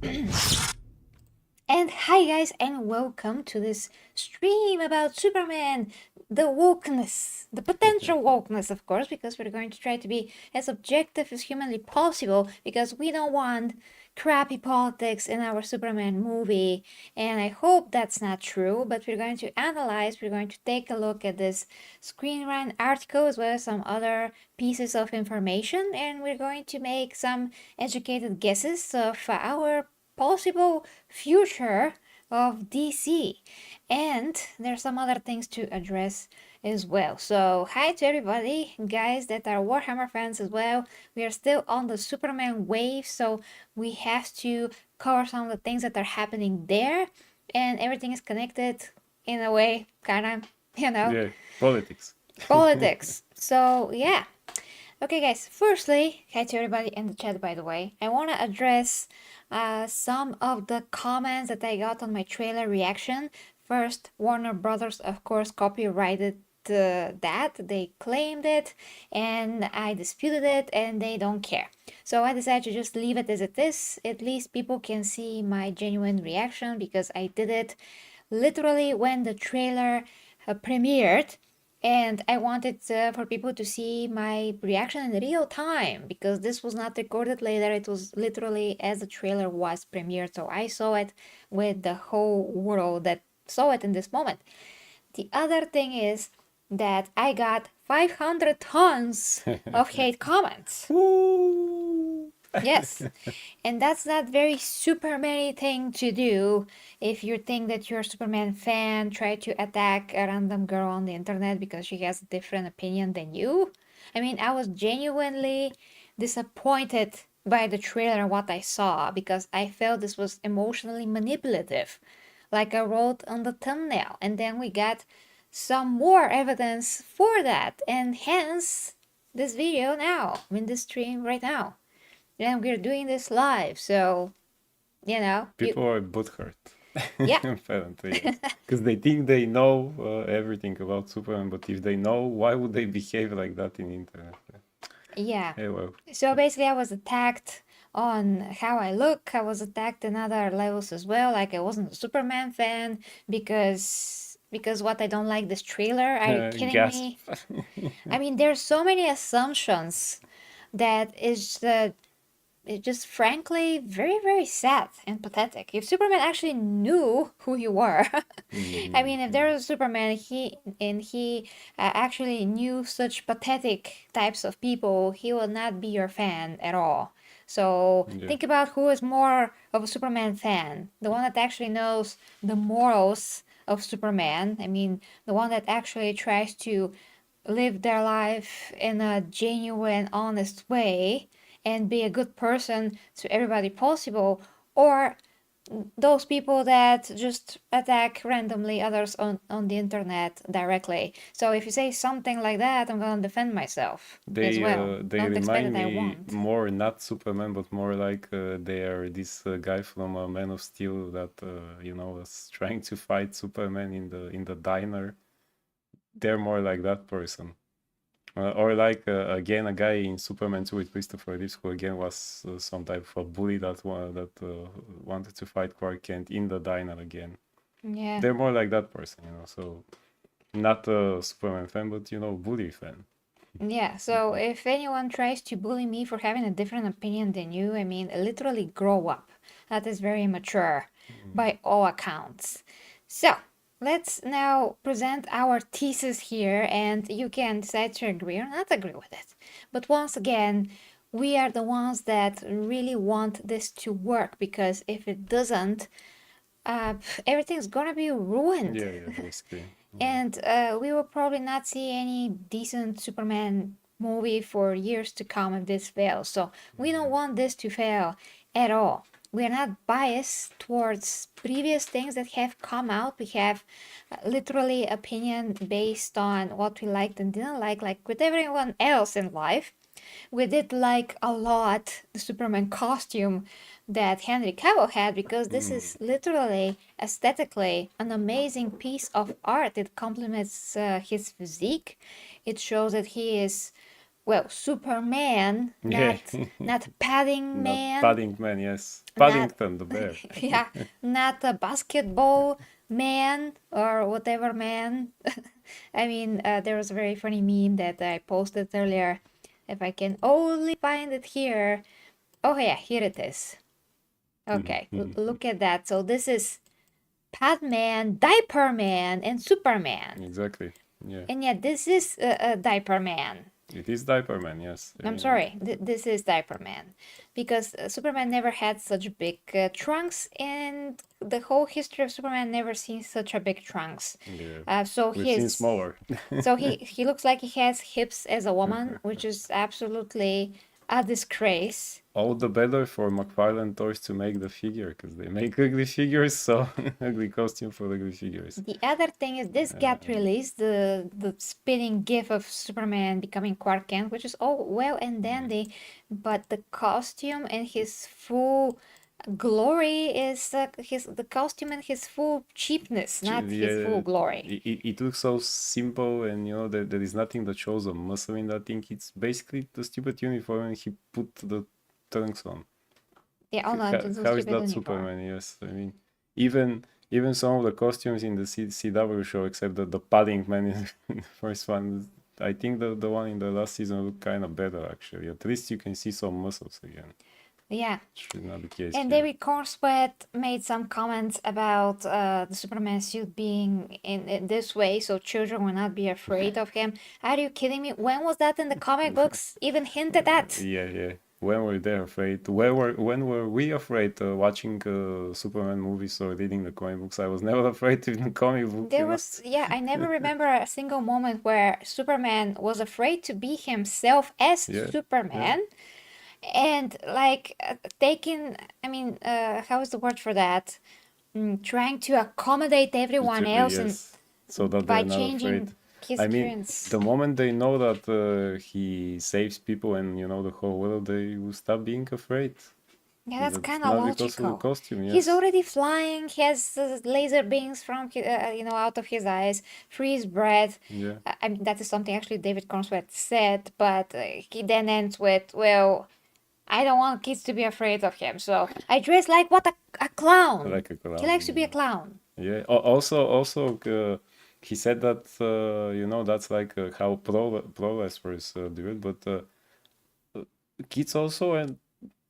And hi guys, and welcome to this stream about Superman, the wokeness, the potential wokeness, of course, because we're going to try to be as objective as humanly possible, because we don't want crappy politics in our Superman movie, and I hope that's not true, but we're going to analyze, we're going to take a look at this Screen Rant article as well as some other pieces of information, and we're going to make some educated guesses of our possible future of DC. And there's some other things to address as well. So hi to everybody, guys that are Warhammer fans as well. We are still on the Superman wave, so we have to cover some of the things that are happening there, and everything is connected in a way, kind of, Yeah, politics. politics. So yeah. Okay, guys, firstly, hi to everybody in the chat, by the way. I want to address some of the comments that I got on my trailer reaction. First, Warner Brothers, of course, copyrighted that. They claimed it, and I disputed it, and they don't care. So I decided to just leave it as it is. At least people can see my genuine reaction because I did it literally when the trailer premiered. And I wanted for people to see my reaction in real time because this was not recorded later. It was literally as the trailer was premiered. So I saw it with the whole world that saw it in this moment. The other thing is that I got 500 tons of hate comments. Woo! Yes, and that's not very Superman thing to do. If you think that you're a Superman fan, try to attack a random girl on the internet because she has a different opinion than you. I mean, I was genuinely disappointed by the trailer and what I saw because I felt this was emotionally manipulative, like I wrote on the thumbnail. And then we got some more evidence for that, and hence this video now, I mean, this stream right now. And we're doing this live, so People are butthurt. yeah. Apparently, yes. Because they think they know everything about Superman, but if they know, why would they behave like that in the internet? Yeah. Hey, well, So basically, I was attacked on how I look. I was attacked in other levels as well. Like I wasn't a Superman fan because what, I don't like this trailer. Are you kidding gasp. me? I mean, there's so many assumptions that is it's just frankly very, very sad and pathetic. If Superman actually knew who you were, I mean, if there was a Superman, he actually knew such pathetic types of people, he will not be your fan at all. So Yeah. think about who is more of a Superman fan. The one that actually knows the morals of Superman. I mean, the one that actually tries to live their life in a genuine, honest way and be a good person to everybody possible, or those people that just attack randomly others on the internet directly. So if you say something like that, I'm gonna defend myself as well. They Don't expect remind that I me won't. more not Superman, but more like they are this guy from Man of Steel that was trying to fight Superman in the diner. They're more like that person. Or like again a guy in Superman 2 with Christopher Reeves who again was some type of a bully that wanted to fight Clark Kent in the diner again. Yeah. They're more like that person, so not a Superman fan, but bully fan. Yeah, so if anyone tries to bully me for having a different opinion than you, I mean, literally grow up. That is very mature by all accounts. So, let's now present our thesis here, and you can decide to agree or not agree with it. But once again, we are the ones that really want this to work because if it doesn't, everything's gonna be ruined. Yeah, basically. And we will probably not see any decent Superman movie for years to come if this fails. So we don't want this to fail at all. We are not biased towards previous things that have come out. We have literally opinion based on what we liked and didn't like with everyone else in life. We did like a lot the Superman costume that Henry Cavill had because this is literally aesthetically an amazing piece of art. It complements his physique. It shows that he is well, Superman, Yeah. not Padding Not Man, Paddington, yes. not Paddington the bear. yeah, not a basketball man or whatever man. I mean, there was a very funny meme that I posted earlier. If I can only find it here. Oh yeah, here it is. Okay, look at that. So this is Padman, Diaper Man, and Superman. Exactly. Yeah. And yet this is Diaper Man. It is Diaper Man, yes. I I'm mean, sorry, this is Diaper Man. Because Superman never had such big trunks, and the whole history of Superman never seen such a big trunks. yeah. So We've seen his smaller. so he looks like he has hips as a woman, which is absolutely a disgrace. All the better for McFarlane Toys to make the figure, because they make ugly figures, so ugly costume for ugly figures. The other thing is this got released, the spinning gif of Superman becoming Clark Kent, which is all well and dandy, but the costume and his full glory is the costume and his full cheapness, not his full glory. It looks so simple, and there is nothing that shows a muscle in that thing. It's basically the stupid uniform, and he put the trunks on. Yeah, oh no, it's How is stupid that uniform. Superman? Yes, I mean, even some of the costumes in the CW show, except the padding man in the first one, I think the one in the last season looked kind of better actually. At least you can see some muscles again. Yeah. Should not be the case And here. David Cornsweet made some comments about the Superman suit being in this way, so children will not be afraid of him. Are you kidding me? When was that in the comic books even hinted at? Yeah. When were they afraid? When were we afraid watching Superman movies or reading the comic books? I was never afraid in the comic book. There was, yeah, I never remember a single moment where Superman was afraid to be himself as Yeah, Superman. And like taking, I mean, how is the word for that? Trying to accommodate everyone else and yes, so that by they're not changing afraid. his I mean, appearance. the moment they know that he saves people and the whole world, they will stop being afraid. Yeah, that's That's kind of not because of the logical. costume, He's yes. already flying. He has laser beams from out of his eyes, freeze breath. Yeah. I mean, that is something actually David Cornsweet said, but he then ends with, "Well, I don't want kids to be afraid of him, so I dress like what a clown. Like a clown. He likes to be a clown." Yeah. Also, he said that that's like how pro wrestlers do it, but kids also, and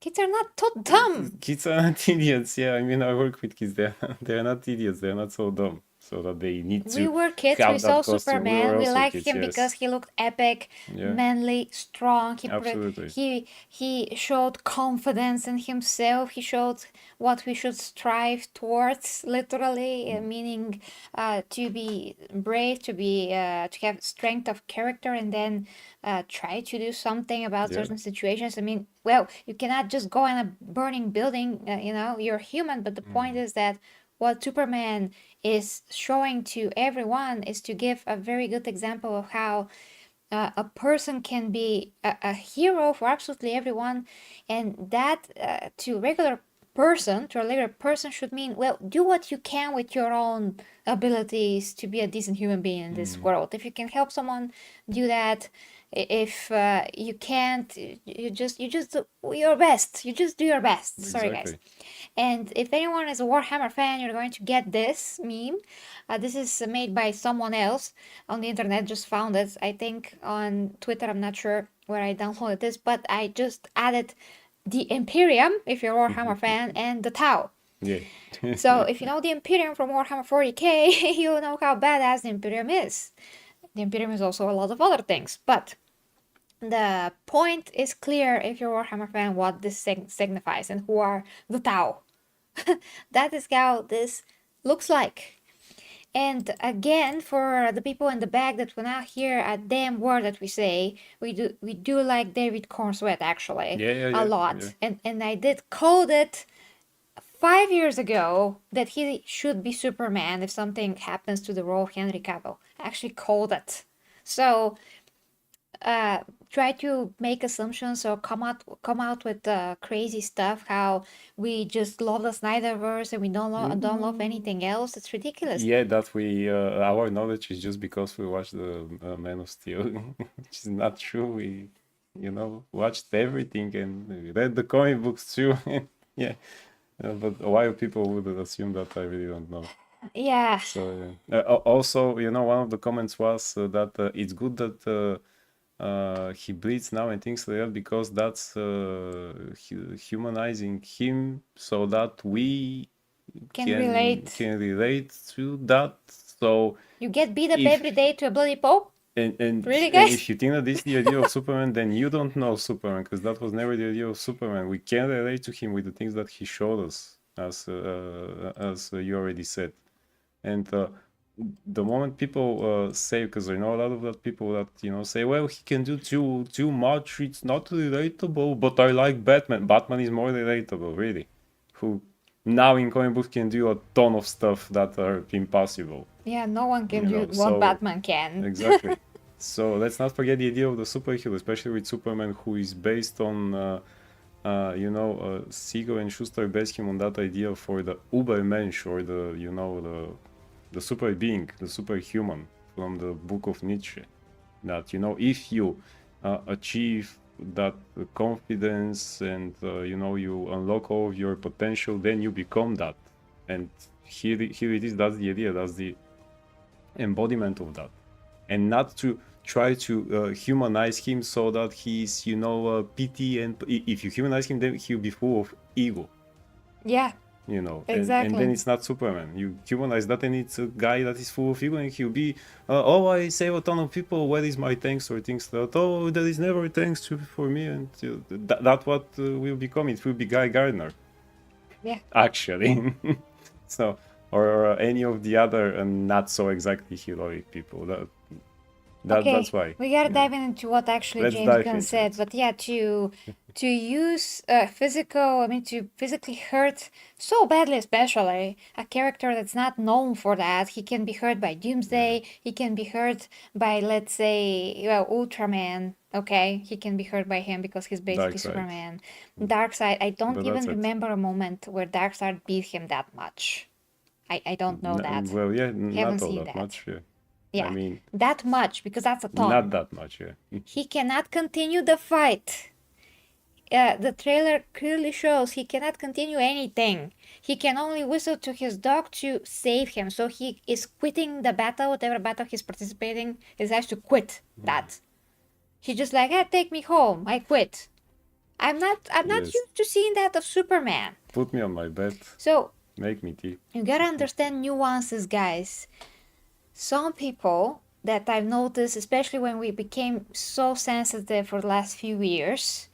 Kids are not too dumb. kids are not idiots. Yeah, I mean, I work with kids. They're not idiots. They're not so dumb, so that they need to We were kids. have We that saw costume. Superman. were We also liked kids, him yes. because he looked epic, Yeah. manly, strong. Absolutely. He showed confidence in himself. He showed what we should strive towards, literally, meaning to be brave, to have strength of character, and then try to do something about Yeah. certain situations. I mean, well, you cannot just go in a burning building. You're human, but the point is that what Superman is showing to everyone is to give a very good example of how a person can be a hero for absolutely everyone, and that to a regular person should mean, well, do what you can with your own abilities to be a decent human being in this world. If you can help someone, do that. If you can't, you just do your best. You just do your best. Sorry, guys. Exactly. And if anyone is a Warhammer fan, you're going to get this meme. This is made by someone else on the internet, just found it. I think on Twitter, I'm not sure where I downloaded this, but I just added the Imperium, if you're a Warhammer fan, and the Tau. Yeah. So if you know the Imperium from Warhammer 40k, you know how badass the Imperium is. The Imperium is also a lot of other things, but the point is clear if you're a Warhammer fan what this signifies and who are the Tau. That is how this looks like. And again, for the people in the back that will not hear a damn word that we say, we do like David Cornsweet actually Yeah. a lot. Yeah. And I did code it 5 years ago that he should be Superman if something happens to the role of Henry Cavill. I actually called it. So try to make assumptions or come out with crazy stuff. How we just love the Snyderverse and we don't love anything else. It's ridiculous. Yeah, that we our knowledge is just because we watched the Man of Steel, which is not true. watched everything and read the comic books too. Yeah. But why people would assume that, I really don't know. Yeah. So also, one of the comments was that it's good that he bleeds now and things like that, because that's humanizing him, so that we Can relate. can relate to that. So You get beat up if every day to a bloody pulp? and Really, and guys? if you think that this is the idea of Superman, then you don't know Superman, because that was never the idea of Superman. We can relate to him with the things that he showed us, as you already said. And the moment people say, because I know a lot of that people that say, well, he can do too much, it's not relatable, but I like Batman. Batman is more relatable, really. Who now in comic books can do a ton of stuff that are impossible. Yeah, no one can do what So Batman can. exactly. So let's not forget the idea of the superhero, especially with Superman, who is based on Siegel and Schuster based him on that idea for the Ubermensch, or the super being, the superhuman, from the book of Nietzsche. That if you achieve that confidence, and you unlock all of your potential, then you become that. And here it is. That's the idea. That's the embodiment of that. And not to try to humanize him so that he's pity, and if you humanize him, then he'll be full of ego. Yeah. And then it's not Superman. You humanize that, and it's a guy that is full of ego, and he'll be I save a ton of people, where is my thanks, or things that there is never thanks for me, and that's what will become. It will be Guy Gardner. Yeah. Actually. So, or any of the other not so exactly heroic people. That's why we gotta dive into what actually Let's James dive Gunn into said. it. But yeah, to use to physically hurt so badly, especially a character that's not known for that. He can be hurt by Doomsday. He can be hurt by, let's say, Ultraman. Okay, he can be hurt by him because he's basically Darkseid. Superman. Darkseid, I don't But even that's it. remember a moment where Darkseid beat him that much. I don't know that. Well, yeah, Haven't not all seen that that. much. Yeah. Yeah, I mean, that much, because that's a ton. not that much. Yeah. He cannot continue the fight. The trailer clearly shows he cannot continue anything. He can only whistle to his dog to save him. So he is quitting the battle, whatever battle he's participating. He has to quit that. He's just like, take me home. I quit. I'm not Yes. used to seeing that of Superman. Put me on my bed. So Make me tea. you gotta understand nuances, guys. Some people that I've noticed, especially when we became so sensitive for the last few years,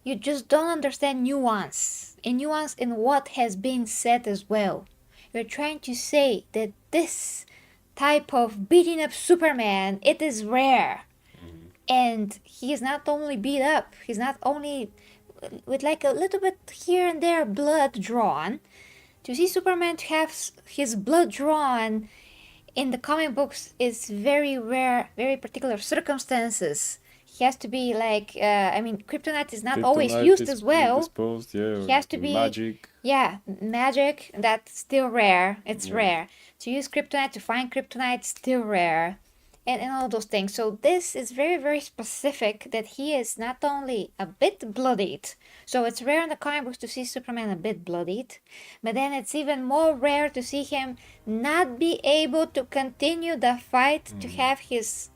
you just don't understand nuance. A nuance in what has been said as well. You're trying to say that this type of beating up Superman, it is rare. And he is not only beat up, he's not only with like a little bit here and there blood drawn. To see Superman to have his blood drawn in the comic books is very rare, very particular circumstances. He has to be like, kryptonite is not always used as well. Disposed, yeah, He has to be magic. Yeah, magic. That's still rare. It's rare to use kryptonite, to find kryptonite, still rare, and all those things. So this is very, very specific that he is not only a bit bloodied. So it's rare in the comic books to see Superman a bit bloodied, but then it's even more rare to see him not be able to continue the fight, to have his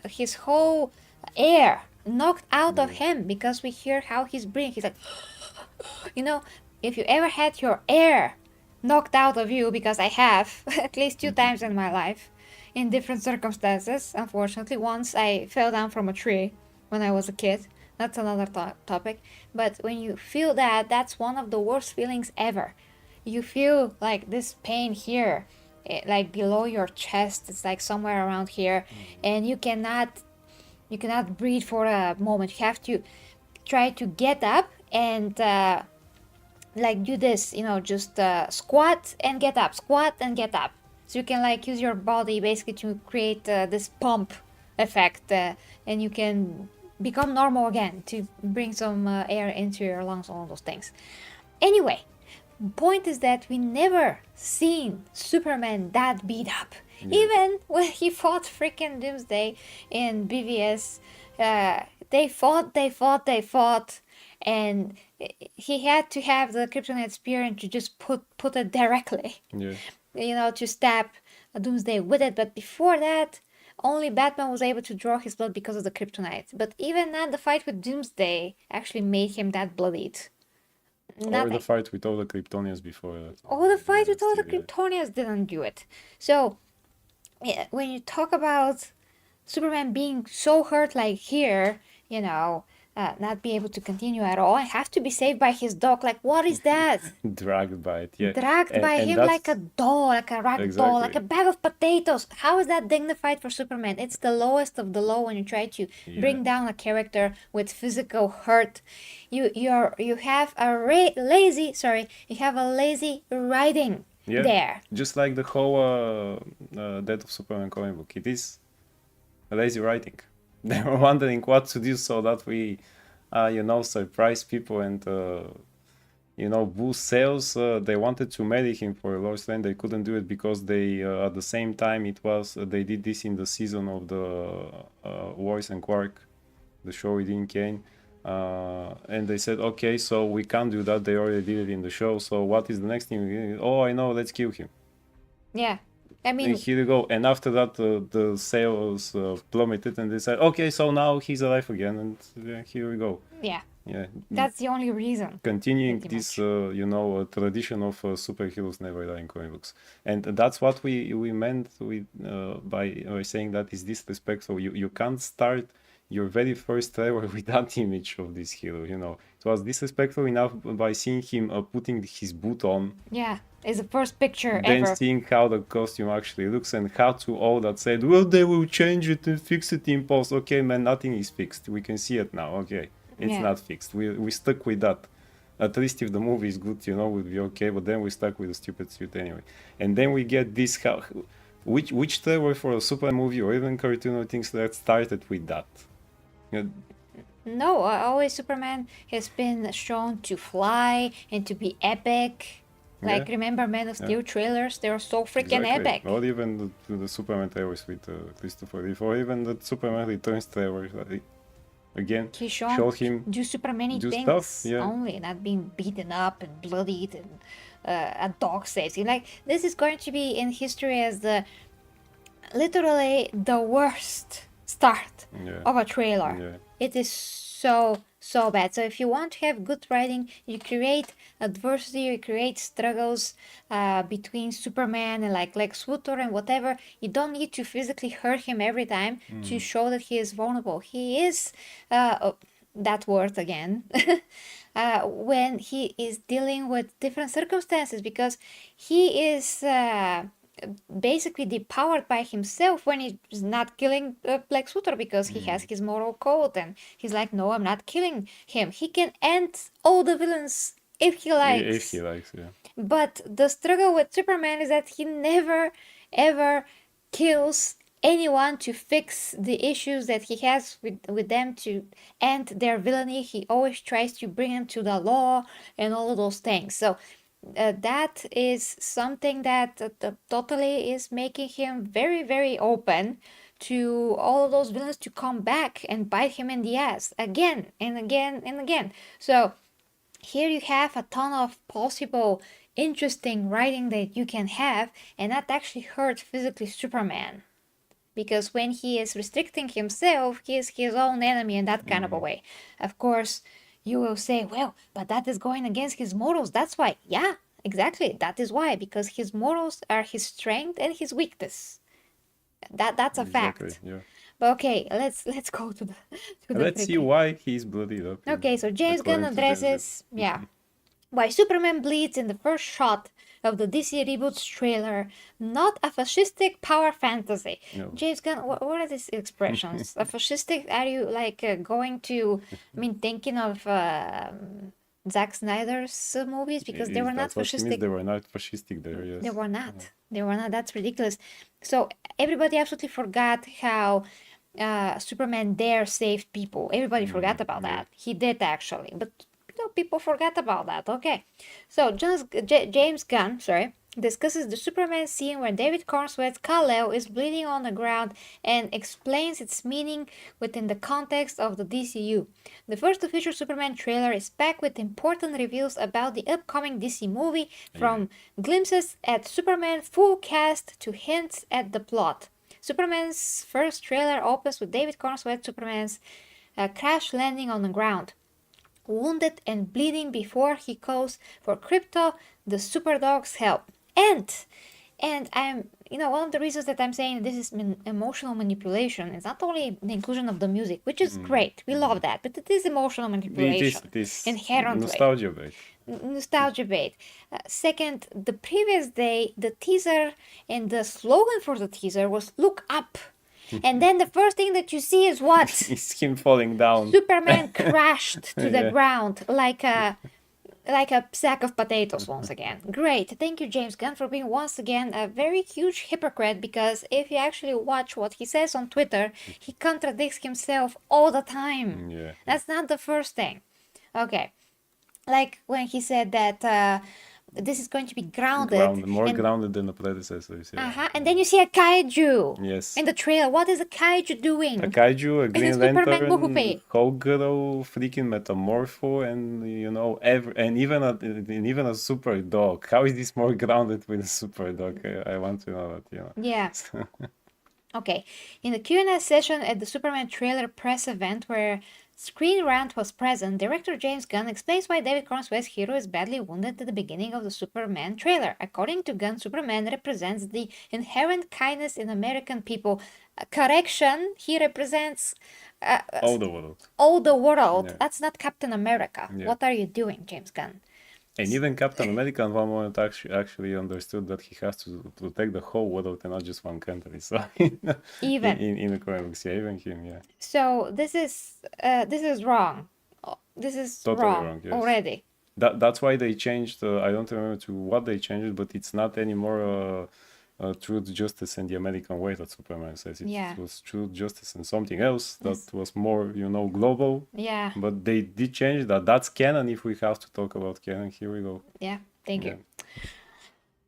his whole air knocked out of him, because we hear how he's breathing. He's like, if you ever had your air knocked out of you, because I have at least 2 times in my life in different circumstances. Unfortunately, once I fell down from a tree when I was a kid. That's another topic. But when you feel that, that's one of the worst feelings ever. You feel like this pain here, like below your chest. It's like somewhere around here, and you cannot breathe for a moment. You have to try to get up and like do this, just squat and get up, squat and get up. So you can like use your body basically to create this pump effect, and you can become normal again, to bring some air into your lungs, all those things. Anyway, point is that we never seen Superman that beat up. Even when he fought freaking Doomsday in BVS, They fought, and he had to have the kryptonite spear and to just put it directly, Yeah. to stab Doomsday with it. But before that, only Batman was able to draw his blood because of the kryptonite. But even then, the fight with Doomsday actually made him that bloodied. Or the Nothing. fight with all the Kryptonians before that. All the fight with all the Still, yeah. Kryptonians didn't do it. So yeah, when you talk about Superman being so hurt like here, not be able to continue at all, and have to be saved by his dog. Like, what is that? Dragged by it, yeah. Dragged by And him that's like a doll, like a rag doll, like a exactly, bag of potatoes. How is that dignified for Superman? It's the lowest of the low when you try to yeah. bring down a character with physical hurt. You have a lazy writing Yeah, there. just like the whole Death of Superman comic book. It is lazy writing. They were wondering what to do so that we, surprise people and, boost sales. They wanted to marry him for Lois Lane. They couldn't do it because they, at the same time, they did this in the season of the Lois and Clark, the show with Dean Cain. And they said, okay, so we can't do that. They already did it in the show. So what is the next thing? Oh, I know. Let's kill him. Yeah. I And mean, here you go. And after that, the sales plummeted, and they said, okay, so now he's alive again, and here we go. yeah, Yeah, that's the only reason. continuing pretty this, much. tradition of superheroes never die in comic books, and that's what we meant with by saying that is disrespectful. You can't start your very first trailer with that image of this hero. It was disrespectful enough by seeing him putting his boot on. Yeah, it's the first picture Then ever. seeing how the costume actually looks and how to all that said, well, they will change it and fix it in post. Okay, man, nothing is fixed. We can see it now. Okay, it's Yeah. not fixed. We stuck with that. At least if the movie is good, we'll be okay. But then we stuck with the stupid suit anyway. And then we get this which trailer for a super movie or even cartoon or things that started with that. No, always Superman has been shown to fly and to be epic. Like, Yeah. remember Man of Steel trailers? They were so freaking epic. Or even the Superman trailers with Christopher Reeve, or even the Superman Returns trailer. Again, He showed him do super many do things stuff, yeah. only, not being beaten up and bloodied and a dog saves him. Like, this is going to be in history as literally the worst start Yeah. of a trailer. Yeah. It is so bad. So if you want to have good writing, you create adversity, you create struggles between Superman and like Lex Luthor and whatever. You don't need to physically hurt him every time to show that he is vulnerable. He is that word again. When he is dealing with different circumstances, because he is basically depowered by himself when he's not killing Lex Luthor, because he has his moral code and he's like, no, I'm not killing him. He can end all the villains if he likes. If he likes, yeah. But the struggle with Superman is that he never ever kills anyone to fix the issues that he has with them, to end their villainy. He always tries to bring them to the law and all of those things. So that is something that totally is making him very, very open to all of those villains to come back and bite him in the ass again and again and again. So here you have a ton of possible interesting writing that you can have, and that actually hurt physically Superman. Because when he is restricting himself, he is his own enemy in that kind of a way. Of course, you will say, well, but that is going against his morals. That's why. Yeah, exactly. That is why. Because his morals are his strength and his weakness. That's a Exactly, fact. yeah. But okay, let's go to the Let's see why he's bloodied up. Okay, so James Gunn according to James Gunn. addresses, why Superman bleeds in the first shot of the DC Reboots trailer, not a fascistic power fantasy. No. James Gunn, what are these expressions? A fascistic, are you like going to, thinking of Zack Snyder's movies? Because they were not That's what he means. fascistic. They were not fascistic there, yes. They were not. They were not. That's ridiculous. So everybody absolutely forgot how Superman there saved people. Everybody forgot about that. He did actually, but people forgot about that. Okay, so James Gunn, discusses the Superman scene where David Cornsweet's Kal-El is bleeding on the ground and explains its meaning within the context of the DCU. The first official Superman trailer is packed with important reveals about the upcoming DC movie, from glimpses at Superman full cast to hints at the plot. Superman's first trailer opens with David Cornsweet Superman's crash landing on the ground, wounded and bleeding before he calls for Krypto, the Superdog's help. And I'm, one of the reasons that I'm saying this is emotional manipulation is not only the inclusion of the music, which is great, we love that, but it is emotional manipulation. It is inherently. nostalgia bait. Nostalgia bait. Second, the previous day, the teaser and the slogan for the teaser was "Look up," and then the first thing that you see is what? It's him falling down. Superman crashed to the ground like a sack of potatoes once again. Great. Thank you, James Gunn, for being once again a very huge hypocrite, because if you actually watch what he says on Twitter, he contradicts himself all the time. Yeah. That's not the first thing. Okay. Like when he said that this is going to be grounded. More grounded than the predecessors. Yeah. And then you see a kaiju. Yes. In the trailer. What is a kaiju doing? A kaiju, a Green Superman Lantern, movie. Hawkgirl, freaking Metamorpho, and even a super dog. How is this more grounded with a super dog? I want to know that. Yeah. Okay. In the Q&A session at the Superman trailer press event where Screen Rant was present, director James Gunn explains why David Cornsweet's hero is badly wounded at the beginning of the Superman trailer. According to Gunn, Superman represents the inherent kindness in American people. Correction, he represents all the world. All the world. Yeah. That's not Captain America. Yeah. What are you doing, James Gunn? And even Captain America at one moment actually understood that he has to take the whole world and not just one country. So even in the comics, yeah, even him, yeah. So this is wrong. This is Totally wrong yes. already. That's why they changed. I don't remember to what they changed, but it's not anymore truth, justice, and the American way that Superman says. It was truth, justice, and something else that was more, global. Yeah. But they did change that. That's canon. If we have to talk about canon, here we go. Yeah. Thank you.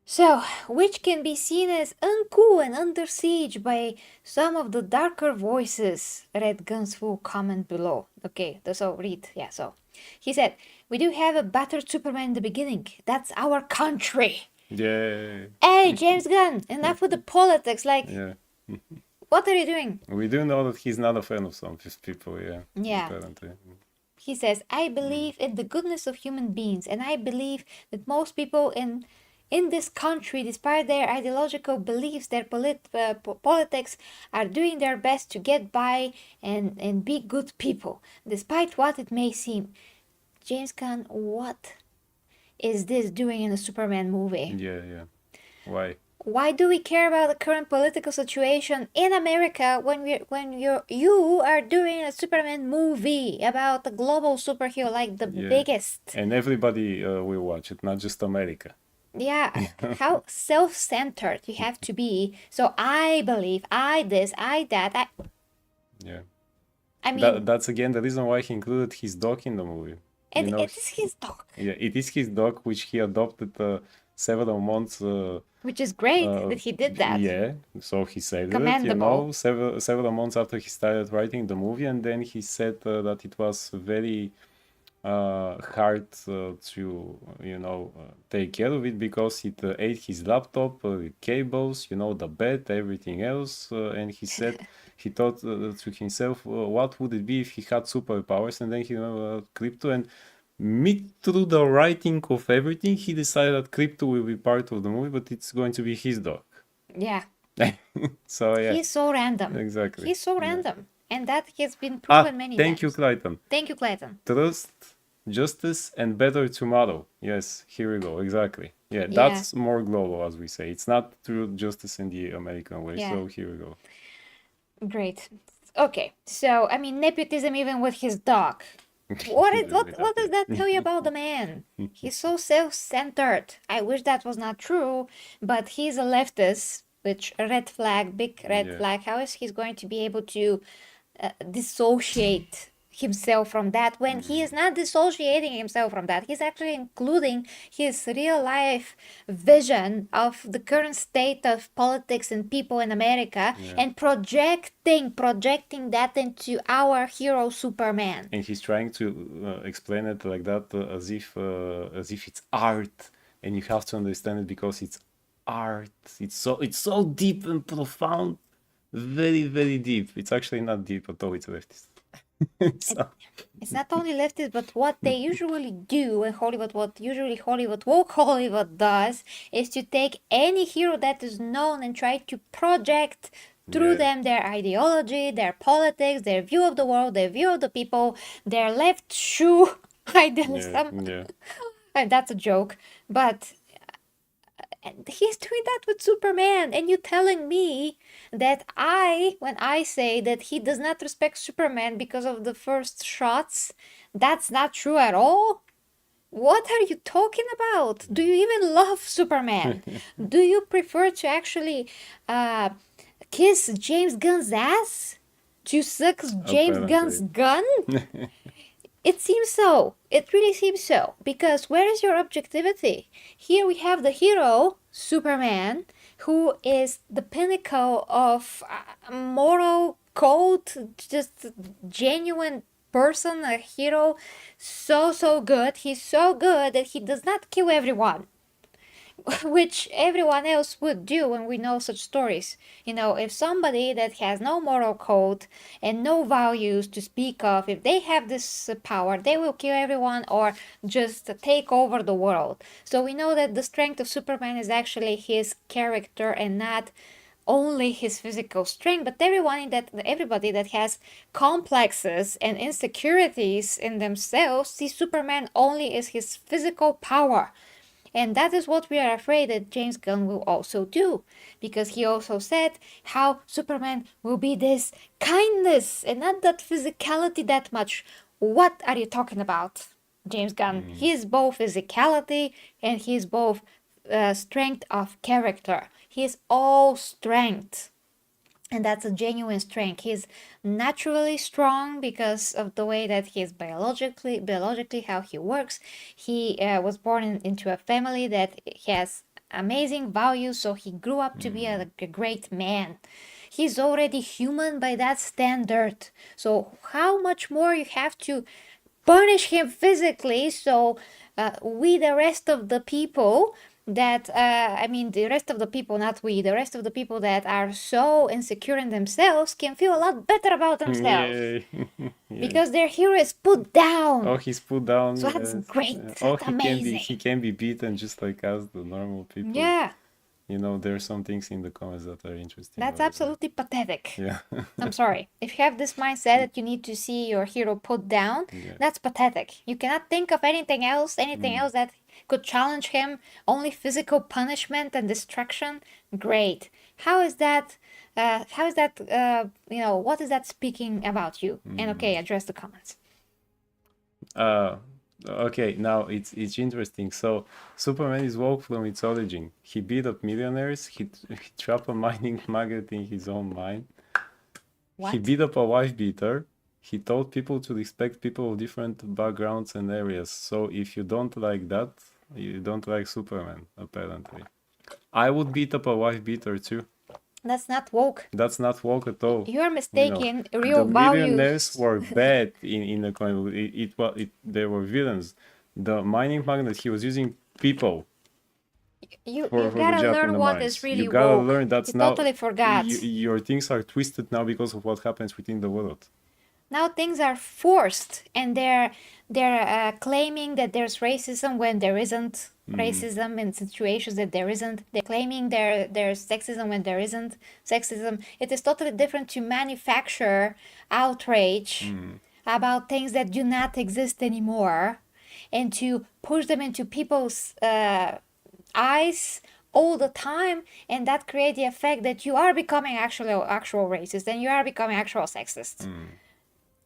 So, which can be seen as uncool and under siege by some of the darker voices, read Gunn's full comment below. Okay, so read. Yeah, so he said, "We do have a battered Superman in the beginning. That's our country." Yeah. Hey, James Gunn, enough with the politics. Like, yeah. What are you doing? We do know that he's not a fan of some of his people, yeah. Yeah. Apparently. He says, "I believe in the goodness of human beings, and I believe that most people in this country, despite their ideological beliefs, their politics, are doing their best to get by and be good people, despite what it may seem." James Gunn, what is this doing in a Superman movie? Yeah. Why? Why do we care about the current political situation in America when you are doing a Superman movie about a global superhero, like the biggest? And everybody will watch it, not just America. Yeah, how self-centered you have to be. So I believe, I this, I that. Yeah. I mean, that's again the reason why he included his dog in the movie. And it is his dog. Yeah, it is his dog, which he adopted several months. Which is great that he did that. Yeah, so he said Commendable. it, several months after he started writing the movie, and then he said that it was very hard to take care of it because it ate his laptop, cables, the bed, everything else, and he said he thought to himself, what would it be if he had superpowers? And then he Krypto, and mid through the writing of everything, he decided that Krypto will be part of the movie, but it's going to be his dog. Yeah. So yeah, he's so random. Exactly. He's so random, and that has been proven many Thank times. you, Clayton. Thank you, Clayton. Trust, justice, and better tomorrow. Yes, here we go. Exactly. Yeah, that's more global, as we say. It's not true justice in the American way. Yeah. So here we go. Great. Okay, so I mean, nepotism even with his dog. What does that tell you about the man? He's so self-centered. I wish that was not true, but he's a leftist, which red flag, big red flag. How is he going to be able to dissociate himself from that, when he is not dissociating himself from that. He's actually including his real life vision of the current state of politics and people in America, and projecting that into our hero Superman. And he's trying to explain it like that, as if it's art, and you have to understand it because it's art. It's so deep and profound, very, very deep. It's actually not deep at all. It's leftist. So, It's not only leftist, but what they usually do in Hollywood, what usually woke Hollywood does, is to take any hero that is known and try to project through Yeah. them their ideology, their politics, their view of the world, their view of the people, their left shoe idealism. yeah. And that's a joke, but he's doing that with Superman, and you telling me that when I say that he does not respect Superman because of the first shots, that's not true at all? What are you talking about? Do you even love Superman? Do you prefer to actually kiss James Gunn's ass? To suck James Gunn's gun? It seems so. It really seems so. Because where is your objectivity? Here we have the hero, Superman, who is the pinnacle of moral code, just genuine person, a hero. So good. He's so good that he does not kill everyone. Which everyone else would do when we know such stories. If somebody that has no moral code and no values to speak of, if they have this power, they will kill everyone or just take over the world. So we know that the strength of Superman is actually his character and not only his physical strength, but everybody that has complexes and insecurities in themselves sees Superman only as his physical power. And that is what we are afraid that James Gunn will also do, because he also said how Superman will be this kindness and not that physicality that much. What are you talking about, James Gunn? He is both physicality and he is both strength of character. He is all strength. And that's a genuine strength. He's naturally strong because of the way that he is biologically how he works. He was born into a family that has amazing values, so he grew up to be a great man. He's already human by that standard. So how much more you have to punish him physically so we, the rest of the people, the rest of the people, not we, the rest of the people that are so insecure in themselves can feel a lot better about themselves. Yeah. Because their hero is put down. Oh, he's put down. So that's great. Oh, That's amazing. he can be beaten just like us, the normal people. Yeah. There are some things in the comments that are interesting. That's absolutely pathetic. Yeah. I'm sorry. If you have this mindset that you need to see your hero put down, that's pathetic. You cannot think of anything else that could challenge him. Only physical punishment and destruction. Great. How is that? What is that speaking about you? And okay, address the comments. Okay, now it's interesting. So Superman is woke from its origin. He beat up millionaires. He trapped a mining magnet in his own mine. What? He beat up a wife beater. He told people to respect people of different backgrounds and areas. So if you don't like that, you don't like Superman, apparently. I would beat up a wife beater too. That's not woke. That's not woke at all. You are mistaking real the values. millionaires were bad in the coin. They were villains. The mining magnet, he was using people. You for gotta the job in learn the what mines. is really You gotta woke. learn that's You now. totally forgot. Your things are twisted now because of what happens within the world. Now things are forced, and they're claiming that there's racism when there isn't racism, in situations that there isn't. They're claiming there's sexism when there isn't sexism. It is totally different to manufacture outrage about things that do not exist anymore, and to push them into people's eyes all the time, and that creates the effect that you are becoming actual racist and you are becoming actual sexist.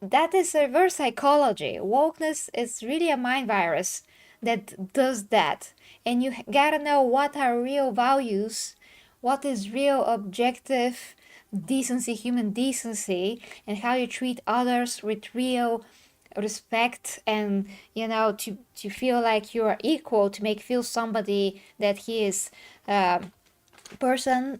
That is reverse psychology. Wokeness is really a mind virus that does that. And you gotta know what are real values, what is real objective decency, human decency, and how you treat others with real respect and, to feel like you are equal, to make feel somebody that he is person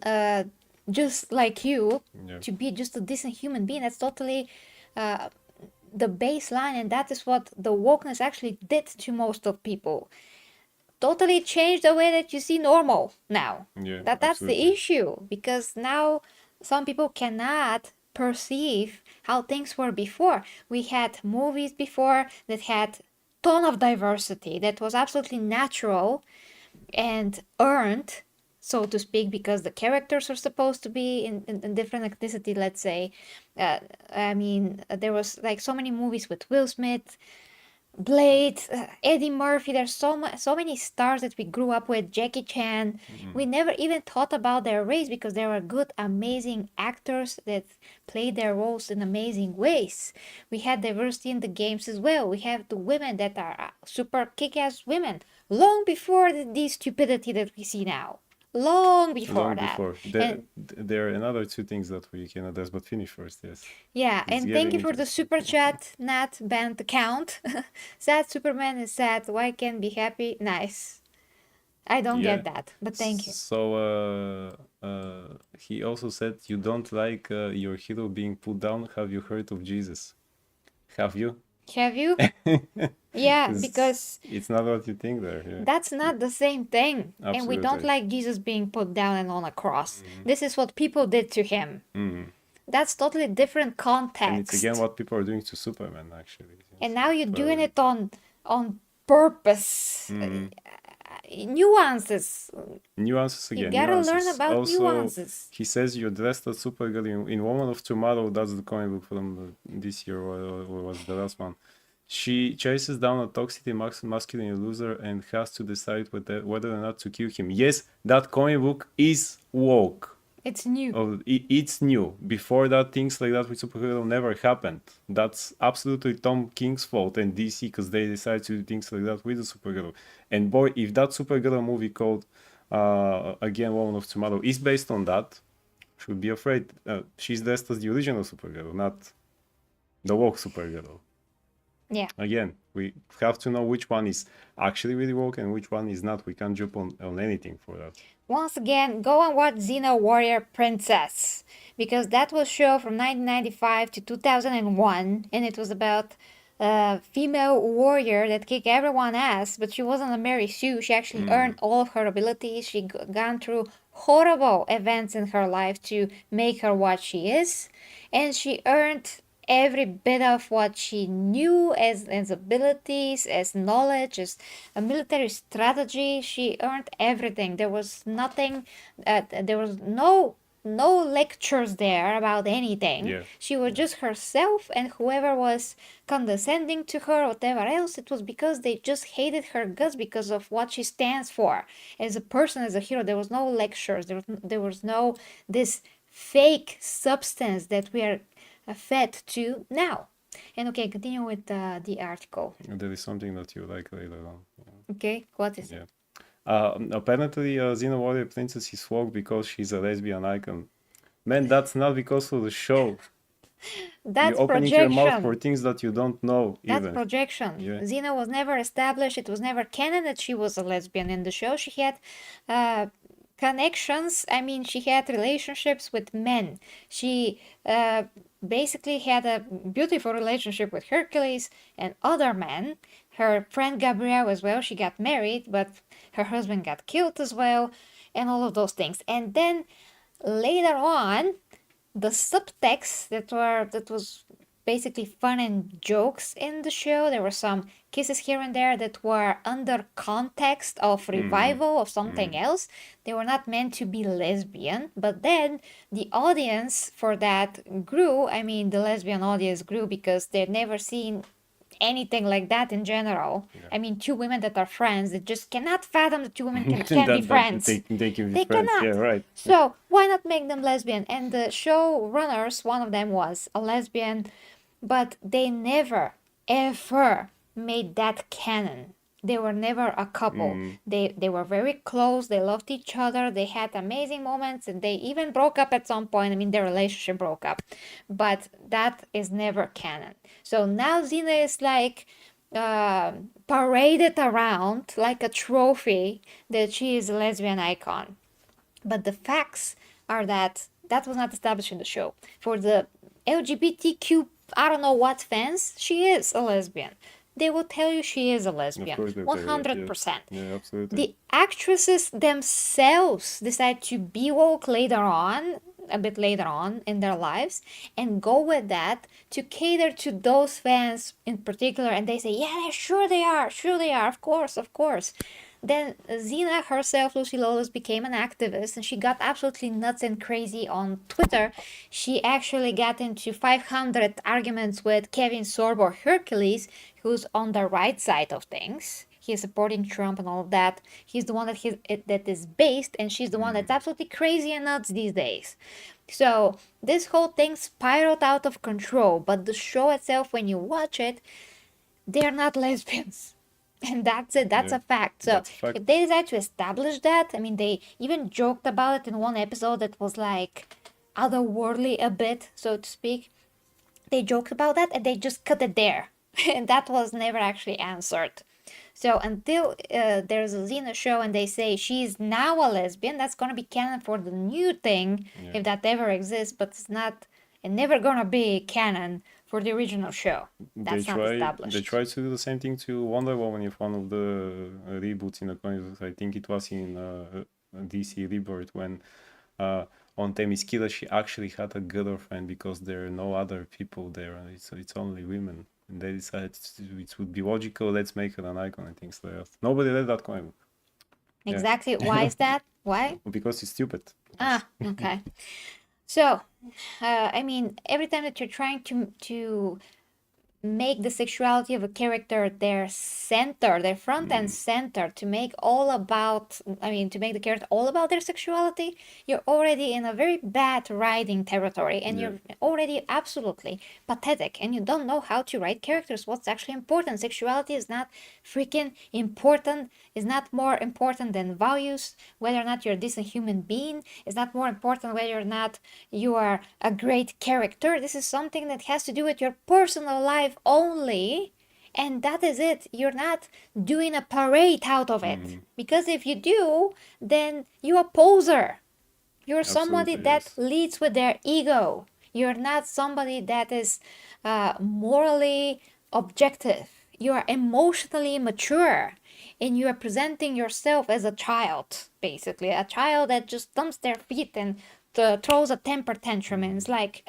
just like you, Yeah. to be just a decent human being. That's totally the baseline, and that is what the wokeness actually did to most of people. Totally changed the way that you see normal now. Yeah, That's the absolutely. issue, because now some people cannot perceive how things were before. We had movies before that had ton of diversity, that was absolutely natural and earned, so to speak, because the characters are supposed to be in different ethnicity, let's say. There was like so many movies with Will Smith, Blade, Eddie Murphy. There's so many stars that we grew up with. Jackie Chan. We never even thought about their race, because they were good, amazing actors that played their roles in amazing ways. We had diversity in the games as well. We have the women that are super kick-ass women, long before the stupidity that we see now. Long before Long that. before. And There are another two things that we can address, but finish first, yes. yeah, It's and thank getting you for the interesting. super chat, Nat Band account. Sad Superman is sad. Why can't be happy? Nice. I don't Yeah. get that, but thank you. So he also said you don't like your hero being put down. Have you heard of Jesus? Have you? Have you? Yeah, 'Cause because it's not what you think there. Yeah, that's not the same thing. And we don't absolutely. like Jesus being put down and on a cross. This is what people did to him. That's totally different And it's again context. what people are doing to Superman, actually. And Yes, now you're doing well, it on purpose. Nuances. nuances You again, gotta learn nuances. about Also, nuances. he says you're dressed as Supergirl in Woman of Tomorrow. That's the comic book from this year, or was the last one. She chases down a toxicity masculine loser and has to decide whether or not to kill him. Yes, that comic book is woke. It's new. Oh, it's new. Before that, things like that with Supergirl never happened. That's absolutely Tom King's fault and DC, because they decided to do things like that with the Supergirl. And boy, if that Supergirl movie called again Woman of Tomorrow is based on that, should be afraid. She's dressed as the original Supergirl, not the woke Supergirl. Yeah. Again, we have to know which one is actually really woke and which one is not. We can't jump on anything for that. Once again, go and watch Xena Warrior Princess, because that was a show from 1995 to 2001, and it was about a female warrior that kicked everyone ass, but she wasn't a Mary Sue. She actually earned all of her abilities. She gone through horrible events in her life to make her what she is, and she earned every bit of what she knew as abilities, as knowledge, as a military strategy. She earned everything. There was nothing, there was no lectures there about anything. Yeah. She was just herself, and whoever was condescending to her or whatever else, it was because they just hated her guts because of what she stands for as a person, as a hero. There was no lectures. There was no this fake substance that we are fed to now. And okay, continue with the article. There is something that you like later on. Okay, what is Yeah. it? Apparently, Xena Warrior Princess is woke because she's a lesbian icon. Man, that's not because of the show. That's You're opening your mouth projection. for things that you don't know That's even. projection. Yeah. Xena was never established. It was never canon that she was a lesbian in the show. She had connections. I mean, she had relationships with men. She basically had a beautiful relationship with Hercules and other men. Her friend Gabrielle as well. She got married, but her husband got killed as well, and all of those things. And then later on, the subtext that was basically fun and jokes in the show. There were some kisses here and there that were under context of revival of something else. They were not meant to be lesbian, but then the audience for that grew. I mean, the lesbian audience grew because they'd never seen anything like that in general. Yeah. I mean, two women that are friends that just cannot fathom that two women can be friends. They can be They friends. cannot. Yeah, right. So why not make them lesbian? And the showrunners, one of them was a lesbian, but they never ever made that canon. They were never a couple. They were very close. They loved each other. They had amazing moments, and they even broke up at some point. I mean, their relationship broke up, but that is never canon. So now Xena is like paraded around like a trophy that she is a lesbian icon. But the facts are that that was not established in the show. For the LGBTQ, I don't know what fans, she is a lesbian. They will tell you she is a Of lesbian. course they tell you that, 100%. yeah, absolutely. The actresses themselves decide to be woke later on, a bit later on in their lives, and go with that to cater to those fans in particular. And they say, yeah, sure they are, of course, of course. Then Xena herself, Lucy Lawless, became an activist and she got absolutely nuts and crazy on Twitter. She actually got into 500 arguments with Kevin Sorbo or Hercules, who's on the right side of things. He's supporting Trump and all of that. He's the one that is based, and she's the one that's absolutely crazy and nuts these days. So this whole thing spiraled out of control, but the show itself, when you watch it, they're not lesbians. And that's it. That's Yeah, a fact. So that's a fact. if they decide to establish that, I mean, they even joked about it in one episode that was like otherworldly a bit, so to speak. They joked about that and they just cut it there. And that was never actually answered. So until there's a Xena show and they say she's now a lesbian, that's gonna be canon for the new thing, Yeah. if that ever exists. But it's not, and never gonna be canon for the original show. That's not established. They tried to do the same thing to Wonder Woman with one of the reboots in the comics. I think it was in DC Rebirth when on Themyscira she actually had a girlfriend because there are no other people there. It's only women. And they decided it would be logical. Let's make her an icon and things like that. Nobody read that comic book. Yeah. Exactly. Why is that? Why? Because it's stupid. Ah, okay. So, I mean, every time that you're trying to make the sexuality of a character their center, their front and center, to make all about, I mean, to make the character all about their sexuality, you're already in a very bad writing territory, and Yeah. you're already absolutely pathetic, and you don't know how to write characters. What's actually important? Sexuality is not freaking important, is not more important than values, whether or not you're a decent human being, is not more important whether or not you are a great character. This is something that has to do with your personal life only, and that is it. You're not doing a parade out of it, because if you do, then you're a poser. You're somebody Absolutely, that yes. leads with their ego. You're not somebody that is morally objective. You are emotionally mature, and you are presenting yourself as a child, basically a child that just stumps their feet and throws a temper tantrum and is like,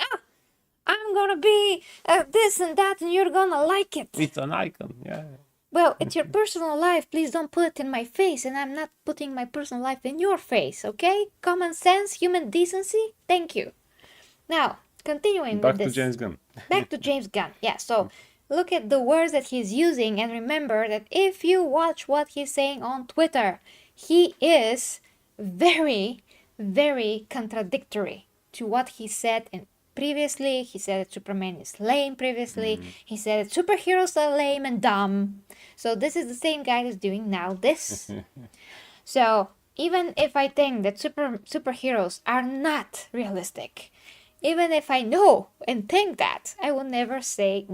I'm gonna be this and that, and you're gonna like it. It's an icon, yeah. Well, it's your personal life. Please don't put it in my face, and I'm not putting my personal life in your face, okay? Common sense, human decency. Thank you. Now, continuing Back with to this. James Gunn. Back to James Gunn. Yeah, so look at the words that he's using, and remember that if you watch what he's saying on Twitter, he is very, very contradictory to what he said in previously. He said that Superman is lame previously. He said that superheroes are lame and dumb. So this is the same guy who's doing now this. So even if I think that superheroes are not realistic, even if I know and think that, I will never say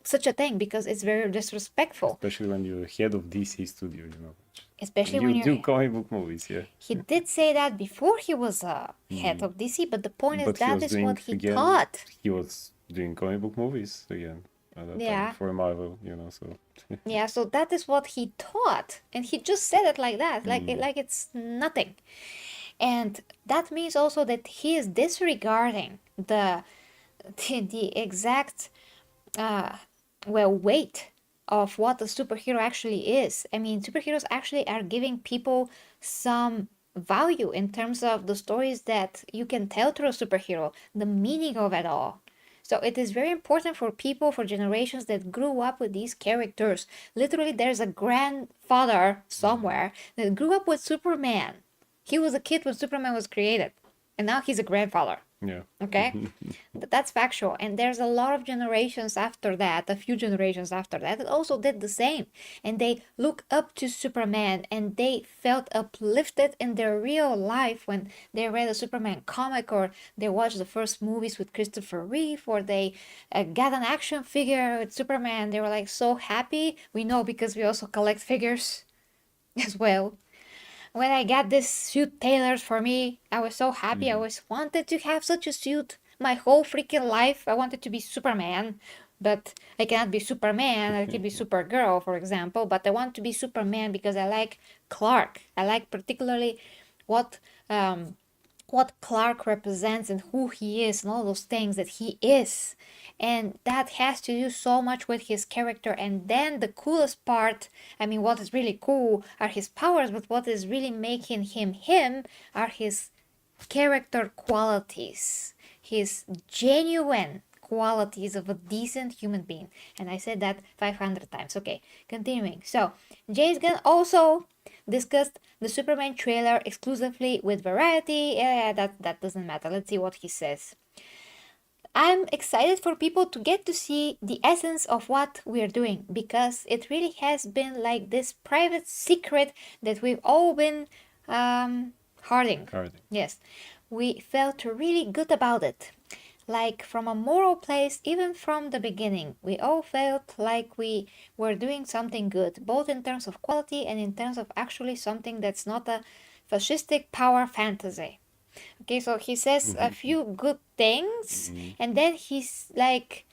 such a thing, because it's very disrespectful. Especially when you're head of DC studio, you know. Especially You when you're... do comic book movies, yeah. He did say that before he was head of DC, but the point is But he that was is doing what he again. taught. He was doing comic book movies again at that Yeah. time for Marvel, you know. So Yeah, so that is what he taught, and he just said it like that, like it's nothing. And that means also that he is disregarding the exact weight of what a superhero actually is. I mean, superheroes actually are giving people some value in terms of the stories that you can tell through a superhero, the meaning of it all. So it is very important for people, for generations that grew up with these characters. Literally, there's a grandfather somewhere that grew up with Superman. He was a kid when Superman was created, and now he's a grandfather. Yeah. Okay, that's factual. And there's a lot of generations after that, a few generations after that, that also did the same. And they look up to Superman and they felt uplifted in their real life when they read a Superman comic or they watched the first movies with Christopher Reeve or they got an action figure with Superman. They were like so happy. We know because we also collect figures as well. When I got this suit tailored for me, I was so happy. I always wanted to have such a suit. My whole freaking life, I wanted to be Superman. But I cannot be Superman. I can be Supergirl, for example. But I want to be Superman because I like Clark. I like particularly what um, what Clark represents and who he is and all those things that he is. And that has to do so much with his character. And then the coolest part, I mean, what is really cool are his powers, but what is really making him him are his character qualities, his genuine qualities of a decent human being. And I said that 500 times. Okay, continuing. So, James Gunn also discussed the Superman trailer exclusively with Variety. Yeah, that doesn't matter. Let's see what he says. I'm excited for people to get to see the essence of what we're doing because it really has been like this private secret that we've all been hoarding. Yes, we felt really good about it. Like from a moral place, even from the beginning, we all felt like we were doing something good, both in terms of quality and in terms of actually something that's not a fascistic power fantasy. Okay, so he says a few good things, and then he's like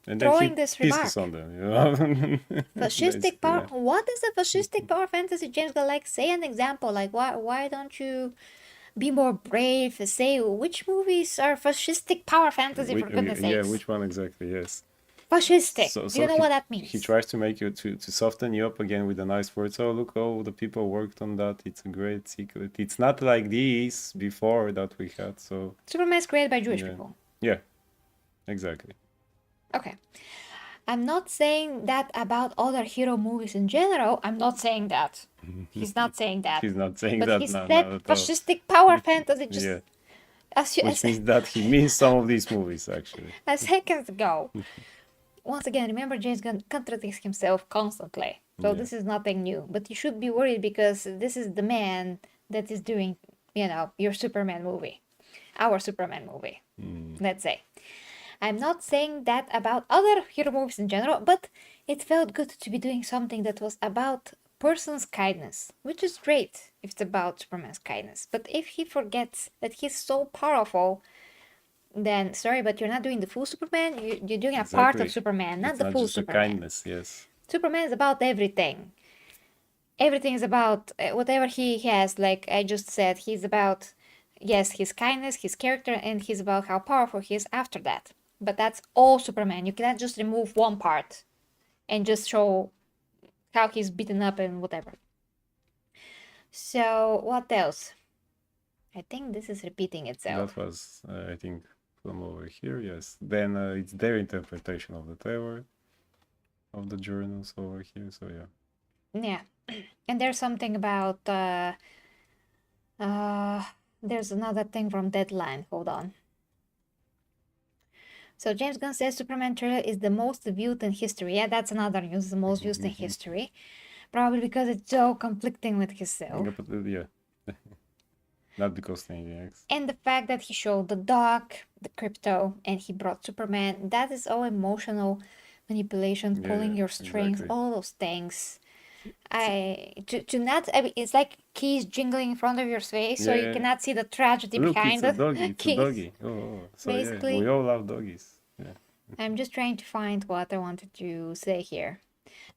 And then throwing he this pisses remark. on them, you know. Fascistic power? Yeah. What is a fascistic power fantasy, James? Like, say an example. Like, why don't you be more brave? Say which movies are fascistic power fantasy for goodness Yeah, sakes? which one exactly? Yes. Fascistic. So, Do you know what that means? he tries to make you to soften you up again with the nice words. Oh, look, oh, the people worked on that. It's a great secret. It's not like these before that we had. So Superman is created by Jewish yeah, people. yeah, exactly. Okay. I'm not saying that about other hero movies in general. I'm not saying that. He's not saying that. He's not saying But that. he No, said not at all. fascistic power fantasy just Yeah, as which means that he means some of these movies actually. a second ago. Once again, remember James Gunn contradicts himself constantly. So Yeah. this is nothing new. But you should be worried because this is the man that is doing, your Superman movie. Our Superman movie. Let's say. I'm not saying that about other hero movies in general, but it felt good to be doing something that was about person's kindness, which is great if it's about Superman's kindness. But if he forgets that he's so powerful, then sorry, but you're not doing the full Superman. You're doing a part of Exactly. Superman, not It's the not full just a Superman. kindness. Yes. Superman is about everything. Everything is about whatever he has. Like I just said, he's about, yes, his kindness, his character, and he's about how powerful he is after that. But that's all Superman. You cannot just remove one part and just show how he's beaten up and whatever. So, what else? I think this is repeating itself. That was, I think, from over here. Yes. Then it's their interpretation of the trailer, of the journals over here. So yeah. Yeah. And there's something about there's another thing from Deadline. Hold on. So James Gunn says Superman trailer is the most viewed in history. Yeah, that's another news, the most viewed in history. Probably because it's so conflicting with himself. Yeah. Not because of anything else. And the fact that he showed the dog, the crypto, and he brought Superman, that is all emotional manipulation, pulling your strings, exactly. all those things. To not, I mean, it's like keys jingling in front of your face, so you cannot see the tragedy Look, behind it's a the doggy. It's keys. a doggy. Oh. So Basically, yeah, we all love doggies. Yeah. I'm just trying to find what I wanted to say here.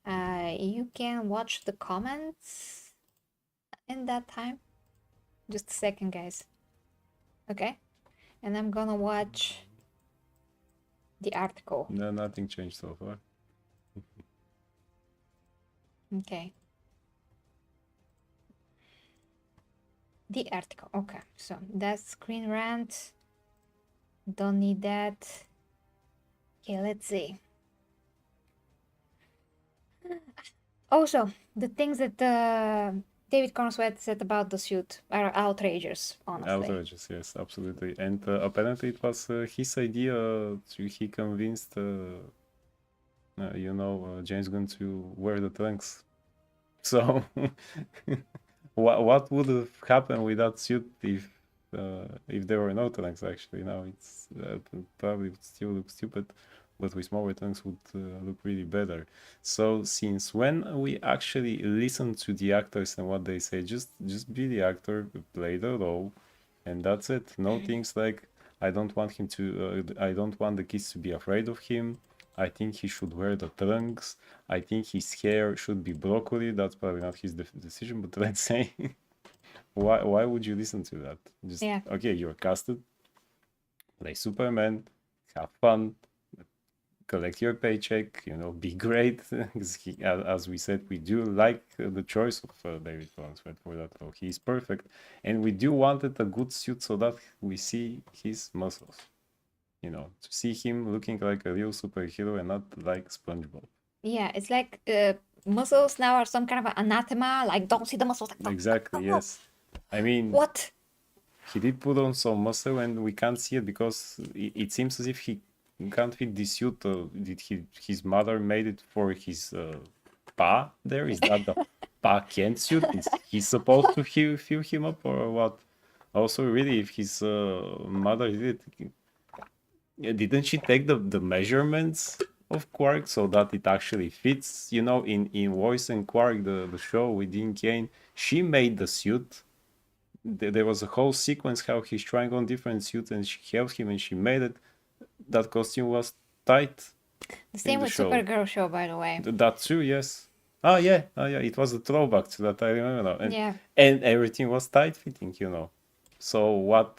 You can watch the comments in that time. Just a second, guys. Okay? And I'm gonna watch the article. No, nothing changed so far. Okay. The article. Okay. So that's screen rant. Don't need that. Okay, let's see. Also, the things that David Cornsweet said about the suit are outrageous, honestly. Outrageous, yes, absolutely. And apparently it was his idea. He convinced, James Gunn to wear the trunks. So, what would have happened with that suit if there were no trunks? Actually, now it's probably would still look stupid, but with smaller trunks would look really better. So, since when we actually listen to the actors and what they say, just be the actor, play the role, and that's it. No things like I don't want him to. I don't want the kids to be afraid of him. I think he should wear the trunks. I think his hair should be broccoli. That's probably not his decision, but let's say, why would you listen to that? Just Yeah. okay, you're casted. Play Superman, have fun, collect your paycheck. Be great. As we said, we do like the choice of David Cornsweet for that role. He's perfect, and we do wanted a good suit so that we see his muscles. To see him looking like a real superhero and not like SpongeBob. Yeah, it's like muscles now are some kind of anathema. Like, don't see the muscles. Like, don't, Exactly, don't. yes. I mean, What? he did put on some muscle and we can't see it because it seems as if he can't fit the suit. His mother made it for his pa there? Is that the pa Kent suit? Is he supposed to fill him up or what? Also, really, if his mother did it, didn't she take the measurements of Quark so that it actually fits? In Voice and Quark, the show with Dean Cain, she made the suit. There was a whole sequence how he's trying on different suits and she helped him and she made it. That costume was tight. The same with show. Supergirl show, by the way. That too, yes. Oh yeah, it was a throwback to that, I remember now. Yeah. And everything was tight fitting, So what?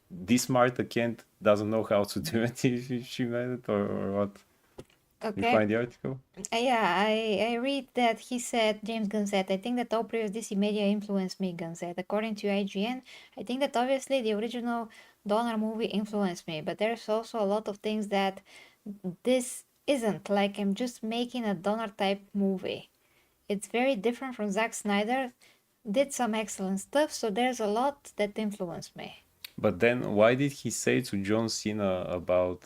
This Martha Kent doesn't know how to do it if she made it or what? You Okay. find the article? Yeah, I read that he said, James Gunn said, I think that all previous DC media influenced me, Gunn said. According to IGN, I think that obviously the original Donner movie influenced me, but there's also a lot of things that this isn't. Like, I'm just making a Donner type movie. It's very different from Zack Snyder. Did some excellent stuff, so there's a lot that influenced me. But then why did he say to John Cena about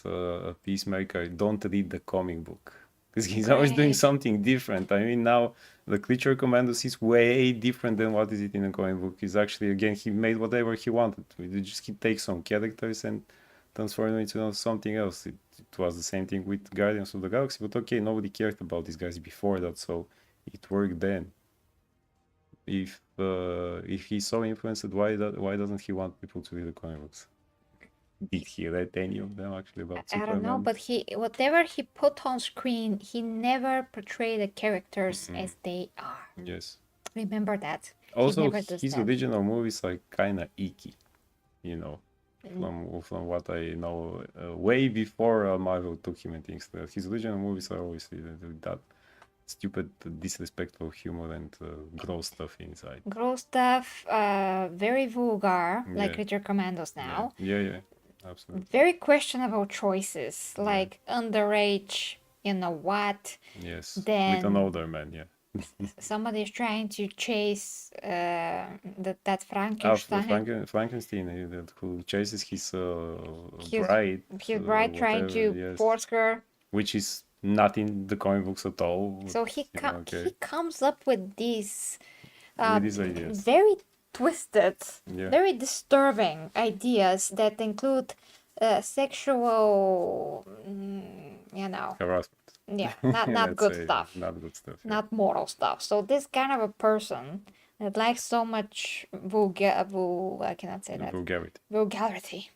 Peacemaker, don't read the comic book? Because he's always doing Right. something different. I mean, now the Creature Commandos is way different than what is it in the comic book. He's actually, again, he made whatever he wanted. He takes some characters and transform them into something else. It was the same thing with Guardians of the Galaxy, but okay, nobody cared about these guys before that, so it worked then. If he's so influenced, why doesn't he want people to read the comic books? Did he read any of them actually about I Superman? don't know, but whatever he put on screen, he never portrayed the characters as they are. Yes. Remember that. Also, he never does his that. original movies are kind of icky, from what I know, way before Marvel took him and things. His original movies are always that stupid, disrespectful humor and gross stuff inside. Gross stuff, very vulgar, like Yeah. Creature Commandos now. Yeah, absolutely. Very questionable choices, like underage, you know what? Yes, Then with an older man, yeah. somebody's trying to chase that Frankenstein. Frankenstein, who chases his His- bride. His bride trying whatever, to yes. force her. Which is not in the comic books at all. So he okay. comes up with these With these ideas. very twisted, Yeah. very disturbing ideas that include sexual, Harassment. yeah, not Let's good say, stuff, Not good stuff. Yeah. not moral stuff. So this kind of a person that likes so much I cannot say that, vulgarity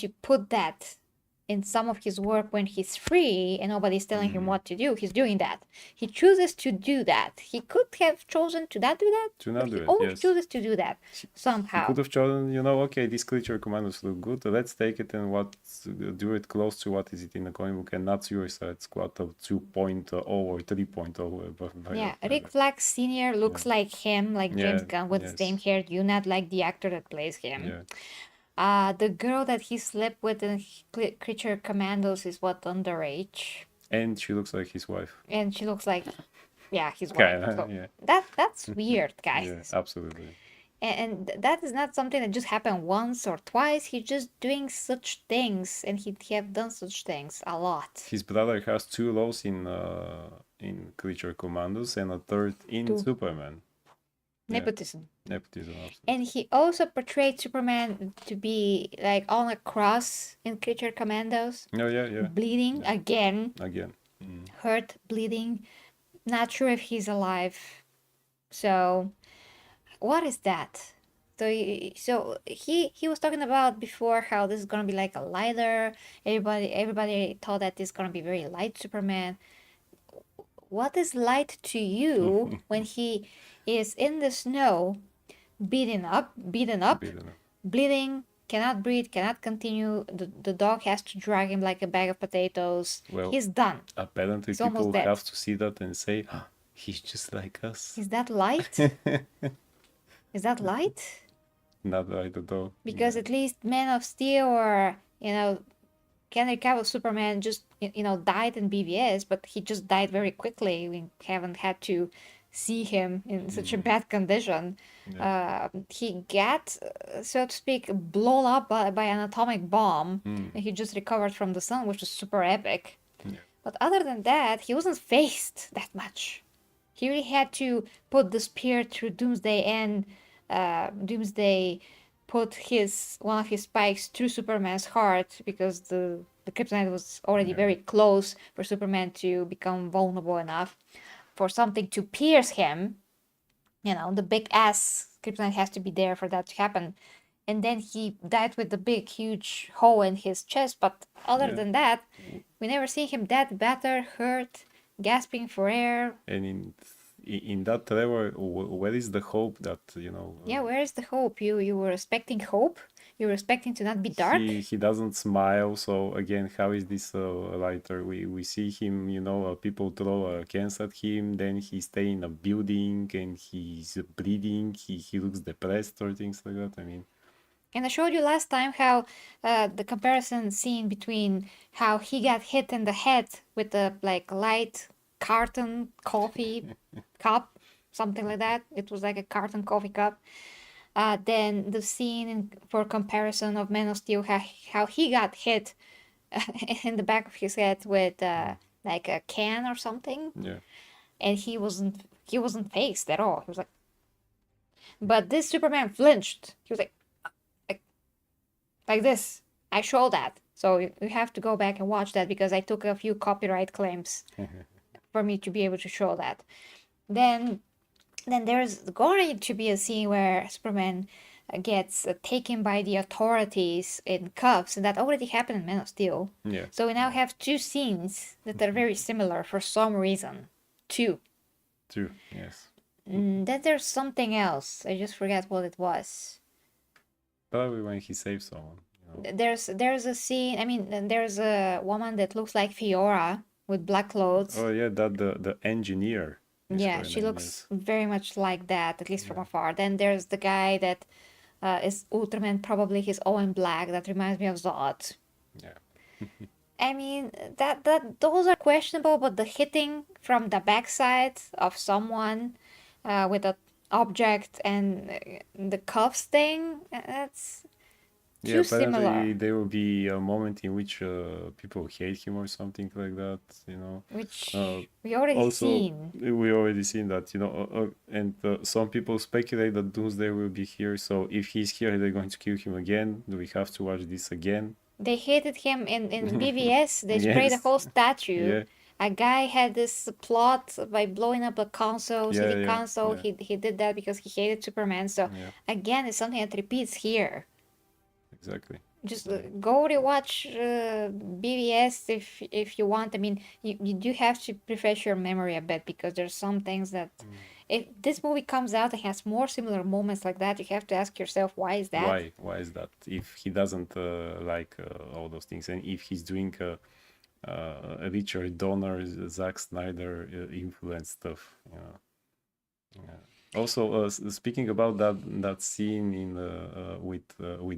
to put that in some of his work when he's free and nobody's telling him what to do, he's doing that. He chooses to do that. He could have chosen to not do that. To not but do he it, always yes. chooses to do that He somehow. could have chosen, okay, these Creature Commandos look good. Let's take it and do it close to what is it in the comic book and not Suicide Squad of 2.0 or 3.0. Yeah, Rick Flag Sr. looks like him, like James Yeah, Gunn with the yes. same hair. Do not like the actor that plays him. Yeah. The girl that he slept with in Creature Commandos is underage. And she looks like his wife. And she looks like yeah, his wife. Kinda, So yeah. that's weird, Yeah, guys. absolutely. And that is not something that just happened once or twice. He's just doing such things, and he have done such things a lot. His brother has 2 roles in Creature Commandos and a third in To Superman. Yeah, nepotism. nepotism, absolutely. And he also portrayed Superman to be like on a cross in Creature Commandos, Oh, yeah, yeah. bleeding Yeah. again, Again. hurt, bleeding. Not sure if he's alive. So, what is that? So he was talking about before how this is gonna be like a lighter. Everybody thought that this is gonna be very light Superman. What is light to you when he is in the snow, beaten up, Beaten up. bleeding, cannot breathe, cannot continue. The dog has to drag him like a bag of potatoes. Well, He's done. apparently He's almost people dead. have to see that and say, "Ah, he's just like us." Is that light? Is that light? Not right at all. Because at least Man of Steel or Henry Cavill Superman just died in BVS, but he just died very quickly. We haven't had to see him in such a bad condition. Yeah. He got, so to speak, blown up by an atomic bomb, and he just recovered from the sun, which was super epic. Yeah. But other than that, he wasn't faced that much. He really had to put the spear through Doomsday, and Doomsday put one of his spikes through Superman's heart because the kryptonite was already very close for Superman to become vulnerable enough for something to pierce him. The big ass kryptonite has to be there for that to happen. And then he died with the big, huge hole in his chest. But other Yeah. than that, we never see him dead, battered, hurt, gasping for air. And in that trailer, where is the hope that Yeah, where is the hope? You were expecting hope? You were expecting to not be dark? he doesn't smile. So again, how is this lighter? We see him, people throw cans at him, then he stay in a building and he's bleeding. He looks depressed or things like that. I mean, And I showed you last time how the comparison scene between how he got hit in the head with a light carton coffee cup, something like that. It was like a carton coffee cup. Then the scene for comparison of Man of Steel, how he got hit in the back of his head with like a can or something, yeah. and he wasn't phased at all. He was like, but this Superman flinched. He was like this. I showed that. So you have to go back and watch that because I took a few copyright claims for me to be able to show that. Then there's going to be a scene where Superman gets taken by the authorities in cuffs, and that already happened in Man of Steel. Yeah. So we now have two scenes that are very similar for some reason. Two. True. Yes. Then there's something else. I just forgot what it was. Probably when he saves someone. There's a scene. I mean, there's a woman that looks like Fiora with black clothes. Oh yeah, that the engineer. Yeah, she looks very much like that, at least from afar. Then there's the guy that is Ultraman, probably he's all in black. That reminds me of Zod. Yeah. I mean, that those are questionable, but the hitting from the backside of someone with an object and the cuffs thing, that's Yeah, too similar. apparently there will be a moment in which people hate him or something like that, Which we already seen. We already seen that, and some people speculate that Doomsday will be here. So if he's here, they're going to kill him again. Do we have to watch this again? They hated him in BVS. They sprayed a Yes. whole statue. Yeah. A guy had this plot by blowing up a console, city console. yeah. He did that because he hated Superman. So again, it's something that repeats here. Exactly. Just go rewatch BVS if you want. I mean, you do have to refresh your memory a bit because there's some things that if this movie comes out and has more similar moments like that, you have to ask yourself, why is that? Why is that? If he doesn't like all those things, and if he's doing Richard Donner, Zack Snyder influenced stuff, Yeah. Also, speaking about that scene in with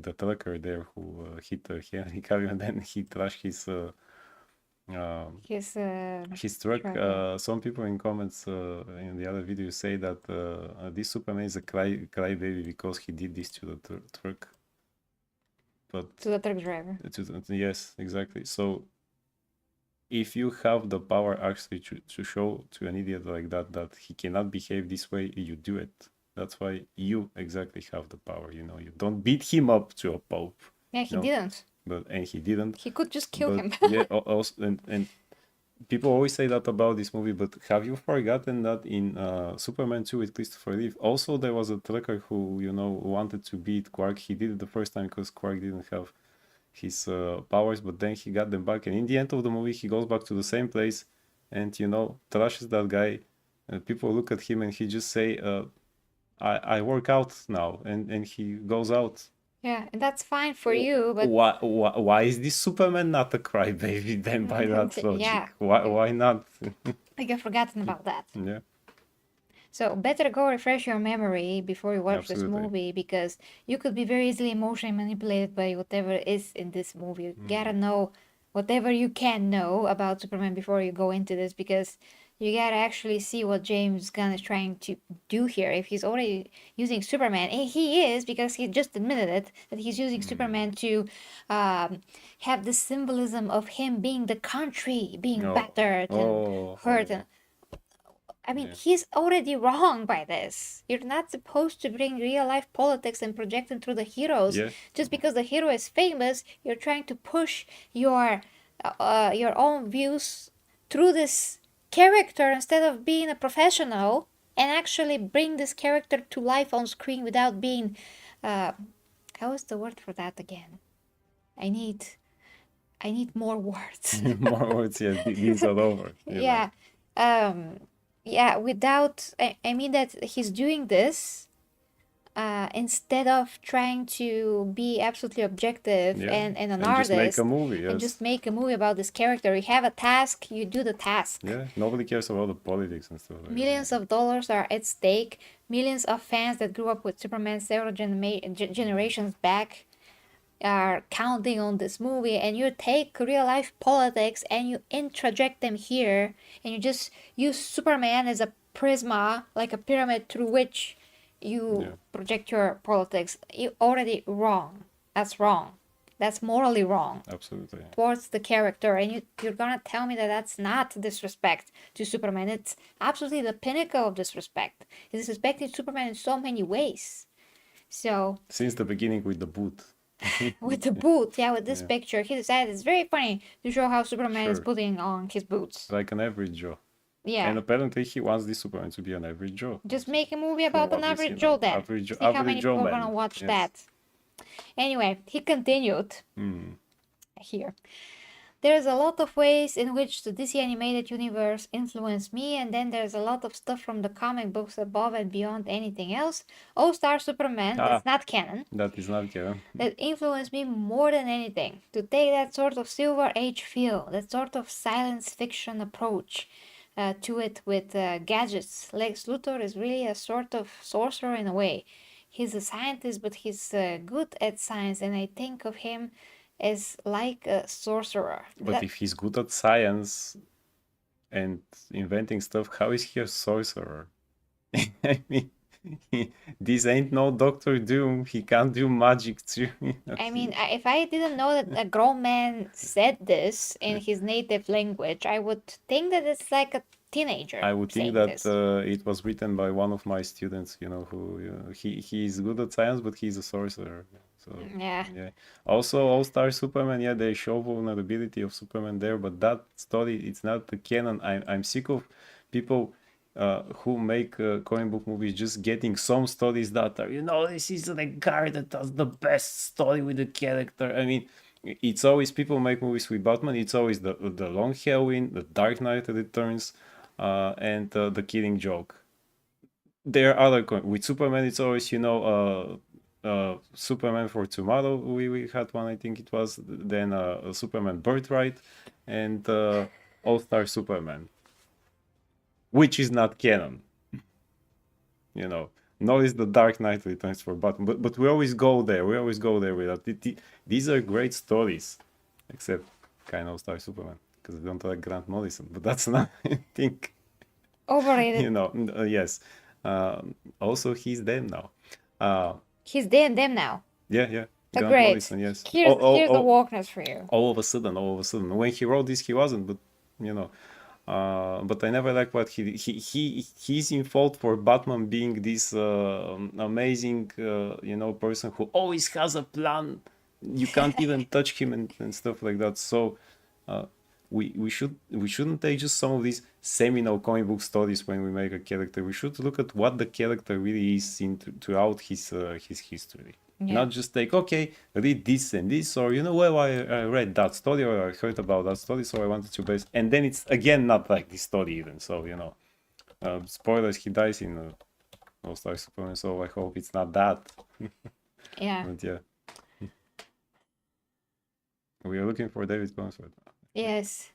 the trucker there who hit Henry Cavill and then he trashed his His His truck. struggle. Some people in comments in the other video say that this Superman is a crybaby because he did this to the truck. But To the truck driver. yes, exactly. So if you have the power actually to show to an idiot like that he cannot behave this way, you do it. That's why you exactly have the power. You don't beat him up to a pulp. Yeah, he No. didn't. And he didn't. He could just kill him. Yeah, also, and people always say that about this movie, but have you forgotten that in Superman 2 with Christopher Reeve, also there was a trucker who, wanted to beat Quark. He did it the first time because Quark didn't have his powers, but then he got them back. And in the end of the movie, he goes back to the same place and, trashes that guy. And people look at him and he just say, I work out now. And he goes out. Yeah, and that's fine for you, but Why is this Superman not a crybaby then by that logic? Yeah. Why not? I have forgotten about that. Yeah. So better go refresh your memory before you watch Absolutely. this movie, because you could be very easily emotionally manipulated by whatever is in this movie. You gotta know whatever you can know about Superman before you go into this, because you gotta actually see what James Gunn is trying to do here. If he's already using Superman, and he is, because he just admitted it, that he's using Superman to have the symbolism of him being the country, being battered and hurt. And I mean, he's already wrong by this. You're not supposed to bring real life politics and project them through the heroes. Yeah. Just because the hero is famous, you're trying to push your own views through this character instead of being a professional and actually bring this character to life on screen without being how is the word for that again? I need more words. More words, yeah. These are over. Yeah. Yeah, without I mean that he's doing this instead of trying to be absolutely objective and an artist. Just make a movie, yes. And just make a movie about this character. You have a task, you do the task. Yeah, nobody cares about the politics and stuff like Millions of dollars are at stake. Millions of fans that grew up with Superman several generations back are counting on this movie, and you take real life politics and you introject them here, and you just use Superman as a prisma, like a pyramid through which you project your politics. You're already wrong. That's wrong. That's morally wrong. Absolutely. Towards the character, and you're gonna tell me that that's not disrespect to Superman. It's absolutely the pinnacle of disrespect. He's disrespecting Superman in so many ways. So since the beginning with the boot. with the boot, with this picture, he decided it's very funny to show how Superman is putting on his boots. Like an average Joe. Yeah. And apparently he wants this Superman to be an average Joe. Just make a movie about an average Joe then. See how many people are gonna watch that. Anyway, he continued here. There's a lot of ways in which the DC animated universe influenced me, and then there's a lot of stuff from the comic books above and beyond anything else. All-Star Superman, that's not canon. That is not canon. That influenced me more than anything. To take that sort of Silver Age feel, that sort of science fiction approach to it with gadgets. Lex Luthor is really a sort of sorcerer in a way. He's a scientist, but he's good at science, and I think of him as like a sorcerer. But if he's good at science and inventing stuff, how is he a sorcerer? I mean, this ain't no Doctor Doom. He can't do magic too. I mean, if I didn't know that a grown man said this in his native language, I would think that it's like a teenager. I would think that it was written by one of my students, who he's good at science, but he's a sorcerer. So yeah. Also, All-Star Superman, they show vulnerability of Superman there, but that story, it's not the canon. I'm sick of people who make comic book movies just getting some stories that are, this is the guy that does the best story with the character. I mean, it's always people make movies with Batman. It's always the Long Halloween, the Dark Knight Returns, and the Killing Joke. There are other with Superman. It's always Superman for Tomorrow. We had one, I think it was. Then Superman Birthright, and All-Star Superman, which is not canon. Nor is the Dark Knight Returns for Batman. But we always go there. With that. These are great stories, except kind of All-Star Superman. because I don't like Grant Morrison, but that's not a thing. Overrated. You know, yes. Also, he's dead now. He's them now. Yeah. Grant Great. Morrison, yes. Here's the wokeness for you. All of a sudden. When he wrote this, he wasn't, but you know. But I never like what he's in fault for Batman being this amazing, person who always has a plan. You can't even touch him and stuff like that. So we shouldn't take just some of these seminal comic book stories when we make a character. We should look at what the character really is throughout his history. Yeah. Not just take, okay, read this and this, or well, I read that story or I heard about that story, so I wanted to base, and then it's again not like this story even. So spoilers, he dies in All Star Superman, so I hope it's not that. Yeah. But yeah, we are looking for David Bones right now. Yes.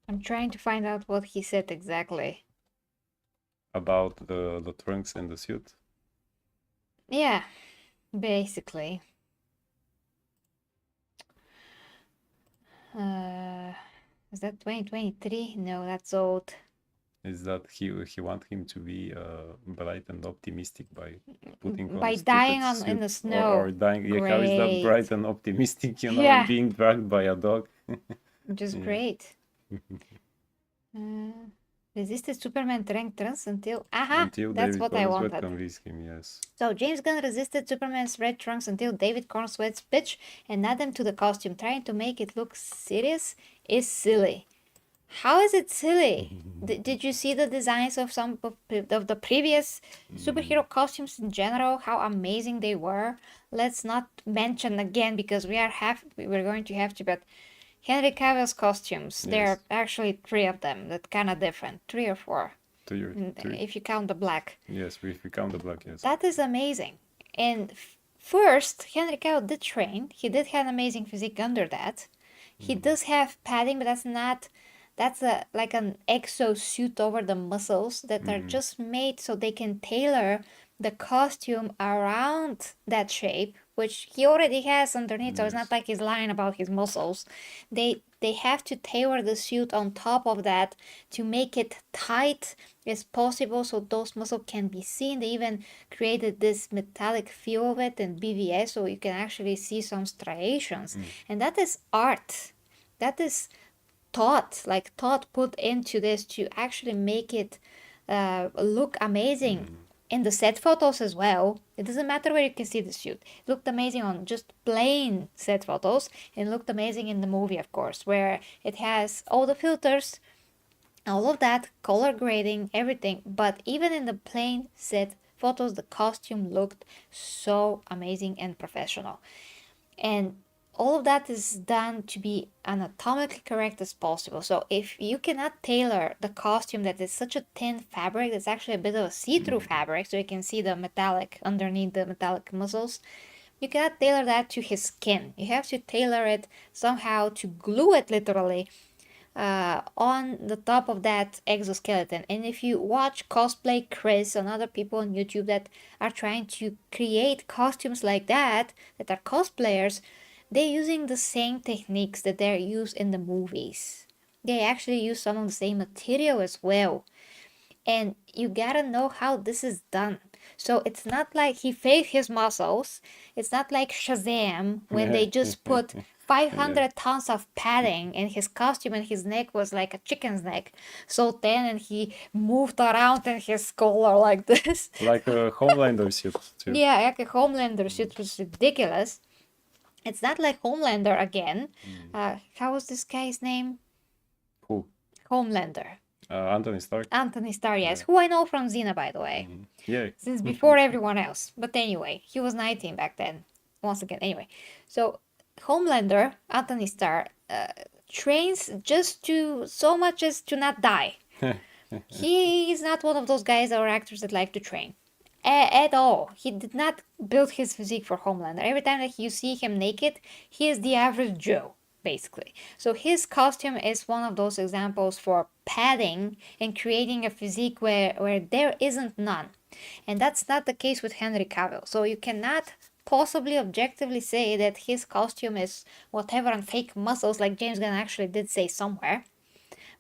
I'm trying to find out what he said exactly. About the trunks and the suit. Yeah, basically. Is that 2023? No, that's old. Is that he want him to be bright and optimistic by putting on By a stupid dying in suit the snow. or dying? Yeah, how is that Great. bright and optimistic? Yeah. And being dragged by a dog. Which is Yeah. great. Resisted Superman trunks until that's David what I Cornswet wanted. convinced him. Yes. So James Gunn resisted Superman's red trunks until David Cornswet's pitch and add them to the costume. Trying to make it look serious is silly. How is it silly? Did you see the designs of some of the previous superhero costumes in general? How amazing they were. Let's not mention again because we're going to have to, but Henry Cavill's costumes. Yes. There are actually 3 of them. That's kind of different. 3 or 4. Three. If you count the black. Yes, if we count the black, yes. That is amazing. And first, Henry Cavill did train. He did have an amazing physique under that. He does have padding, but that's like an exo suit over the muscles that are just made so they can tailor the costume around that shape, which he already has underneath. So it's not like he's lying about his muscles. They have to tailor the suit on top of that to make it tight as possible so those muscles can be seen. They even created this metallic feel of it in BVS so you can actually see some striations. And that is art. That is thought put into this to actually make it look amazing. In the set photos as well. It doesn't matter where you can see the suit. It looked amazing on just plain set photos. And it looked amazing in the movie, of course, where it has all the filters, all of that, color grading, everything. But even in the plain set photos, the costume looked so amazing and professional. And all of that is done to be anatomically correct as possible. So if you cannot tailor the costume that is such a thin fabric, that's actually a bit of a see-through fabric, so you can see the metallic underneath the metallic muscles, you cannot tailor that to his skin. You have to tailor it somehow to glue it literally on the top of that exoskeleton. And if you watch Cosplay Chris and other people on YouTube that are trying to create costumes like that are cosplayers, they're using the same techniques that they're used in the movies. They actually use some of the same material as well. And you gotta know how this is done. So it's not like he faked his muscles. It's not like Shazam when they just put 500 tons of padding in his costume and his neck was like a chicken's neck. So thin and he moved around in his collar like this. Like a Homelander suit too. Yeah, like a Homelander suit was ridiculous. It's not like Homelander again. How was this guy's name? Who? Homelander. Anthony Stark. Anthony Starr, yes. Who I know from Xena, by the way. Yeah. Since before everyone else. But anyway, he was 19 back then. Once again, anyway. So, Homelander, Anthony Starr, trains just to so much as to not die. He is not one of those guys or actors that like to train. At all. He did not build his physique for Homelander. Every time that you see him naked, he is the average Joe, basically. So his costume is one of those examples for padding and creating a physique where there isn't none. And that's not the case with Henry Cavill. So you cannot possibly objectively say that his costume is whatever and fake muscles, like James Gunn actually did say somewhere.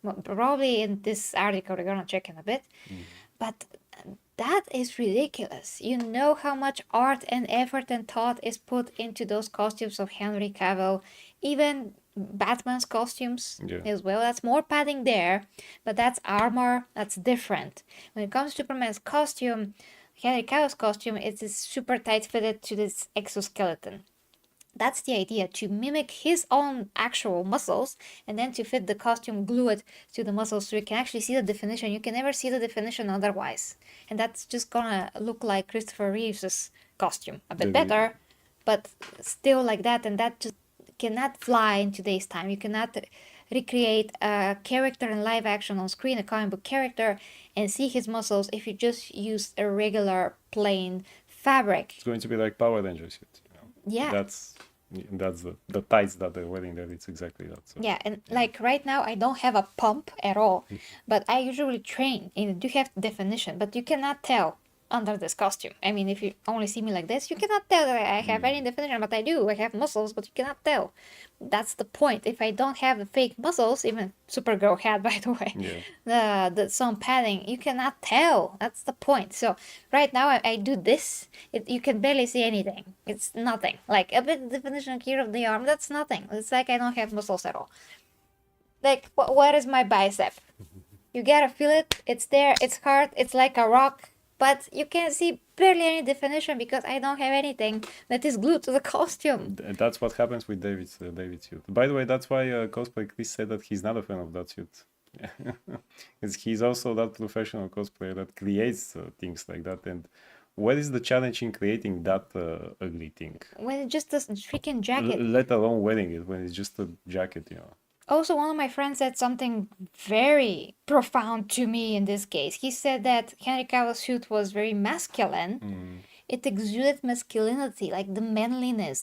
Well, probably in this article, we're gonna check in a bit. But that is ridiculous. You know how much art and effort and thought is put into those costumes of Henry Cavill, even Batman's costumes Yeah. as well. That's more padding there, but that's armor, that's different. When it comes to Superman's costume, Henry Cavill's costume, it is super tight fitted to this exoskeleton. That's the idea, to mimic his own actual muscles and then to fit the costume, glue it to the muscles so you can actually see the definition. You can never see the definition otherwise. And that's just gonna look like Christopher Reeves's costume. A bit better, but still like that. And that just cannot fly in today's time. You cannot recreate a character in live action on screen, a comic book character, and see his muscles if you just use a regular plain fabric. It's going to be like Power Rangers. Yeah. That's the tights that they're wearing there. It's exactly that. So. Yeah, and like right now, I don't have a pump at all, but I usually train and it do have definition, but you cannot tell under this costume. I mean, if you only see me like this, you cannot tell that I have any definition, but I do. I have muscles, but you cannot tell. That's the point. If I don't have the fake muscles, even Supergirl had, by the way, the some padding, you cannot tell. That's the point. So right now I do this. You can barely see anything. It's nothing. Like a bit definition here of the arm. That's nothing. It's like I don't have muscles at all. Like where is my bicep? You gotta feel it. It's there. It's hard. It's like a rock. But you can't see barely any definition because I don't have anything that is glued to the costume. That's what happens with David's suit. By the way, that's why cosplay Chris said that he's not a fan of that suit. Because he's also that professional cosplayer that creates things like that. And what is the challenge in creating that ugly thing? When it's just a freaking jacket. Let alone wearing it, when it's just a jacket, Also, one of my friends said something very profound to me in this case. He said that Henry Cavill's suit was very masculine. It exuded masculinity, like the manliness,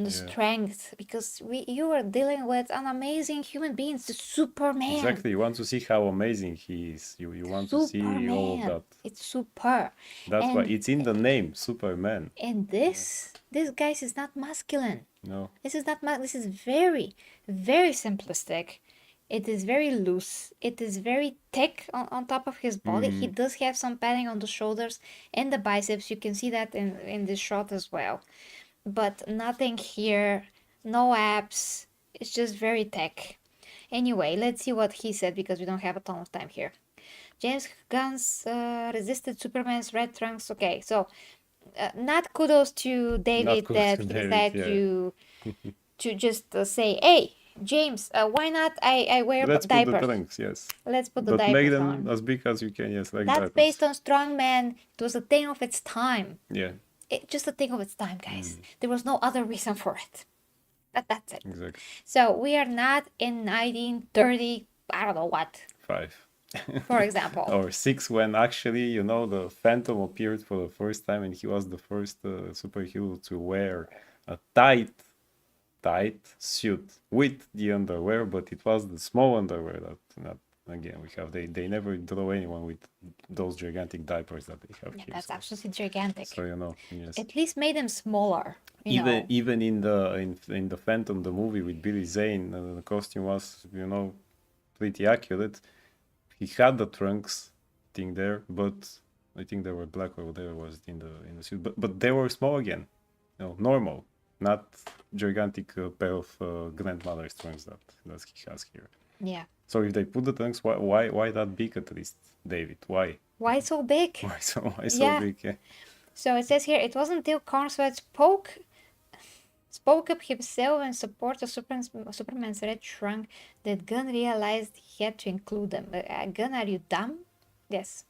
the strength, because you were dealing with an amazing human being, the Superman. Exactly, you want to see how amazing he is. You want to see all of that. It's super. That's why it's in the name, Superman. And this guy is not masculine. No. This is not this is very, very simplistic. It is very loose. It is very thick on top of his body. He does have some padding on the shoulders and the biceps. You can see that in this shot as well. But nothing here. No abs. It's just very thick. Anyway, let's see what he said because we don't have a ton of time here. James Gunn's resisted Superman's red trunks. Okay, so not kudos to David that he decided to just say, hey, James, why not I wear Let's diapers? Put the trunks, yes. Let's put the but diapers make them on. as big as you can, yes, like That's diapers. based on strongman. It was a thing of its time. Yeah. Just a thing of its time, guys. There was no other reason for it. That's it. Exactly. So we are not in 1930, I don't know what. 5. For example. Or 6, when actually, the Phantom appeared for the first time and he was the first superhero to wear a tight suit with the underwear, but it was the small underwear that again we have. They never draw anyone with those gigantic diapers that they have here. That's absolutely gigantic. So yes. At least made them smaller. Even in the Phantom, the movie with Billy Zane, the costume was pretty accurate. He had the trunks thing there, but I think they were black or whatever was in the suit. But they were small again, normal, not gigantic pair of grandmother's trunks that he has here. Yeah. So if they put the trunks, why that big at least, David? Why? Why so big? Why so big? Yeah. So it says here, it wasn't until Cornsweat spoke up himself in support of Superman's red trunk that Gunn realized he had to include them. Gunn, are you dumb? Yes.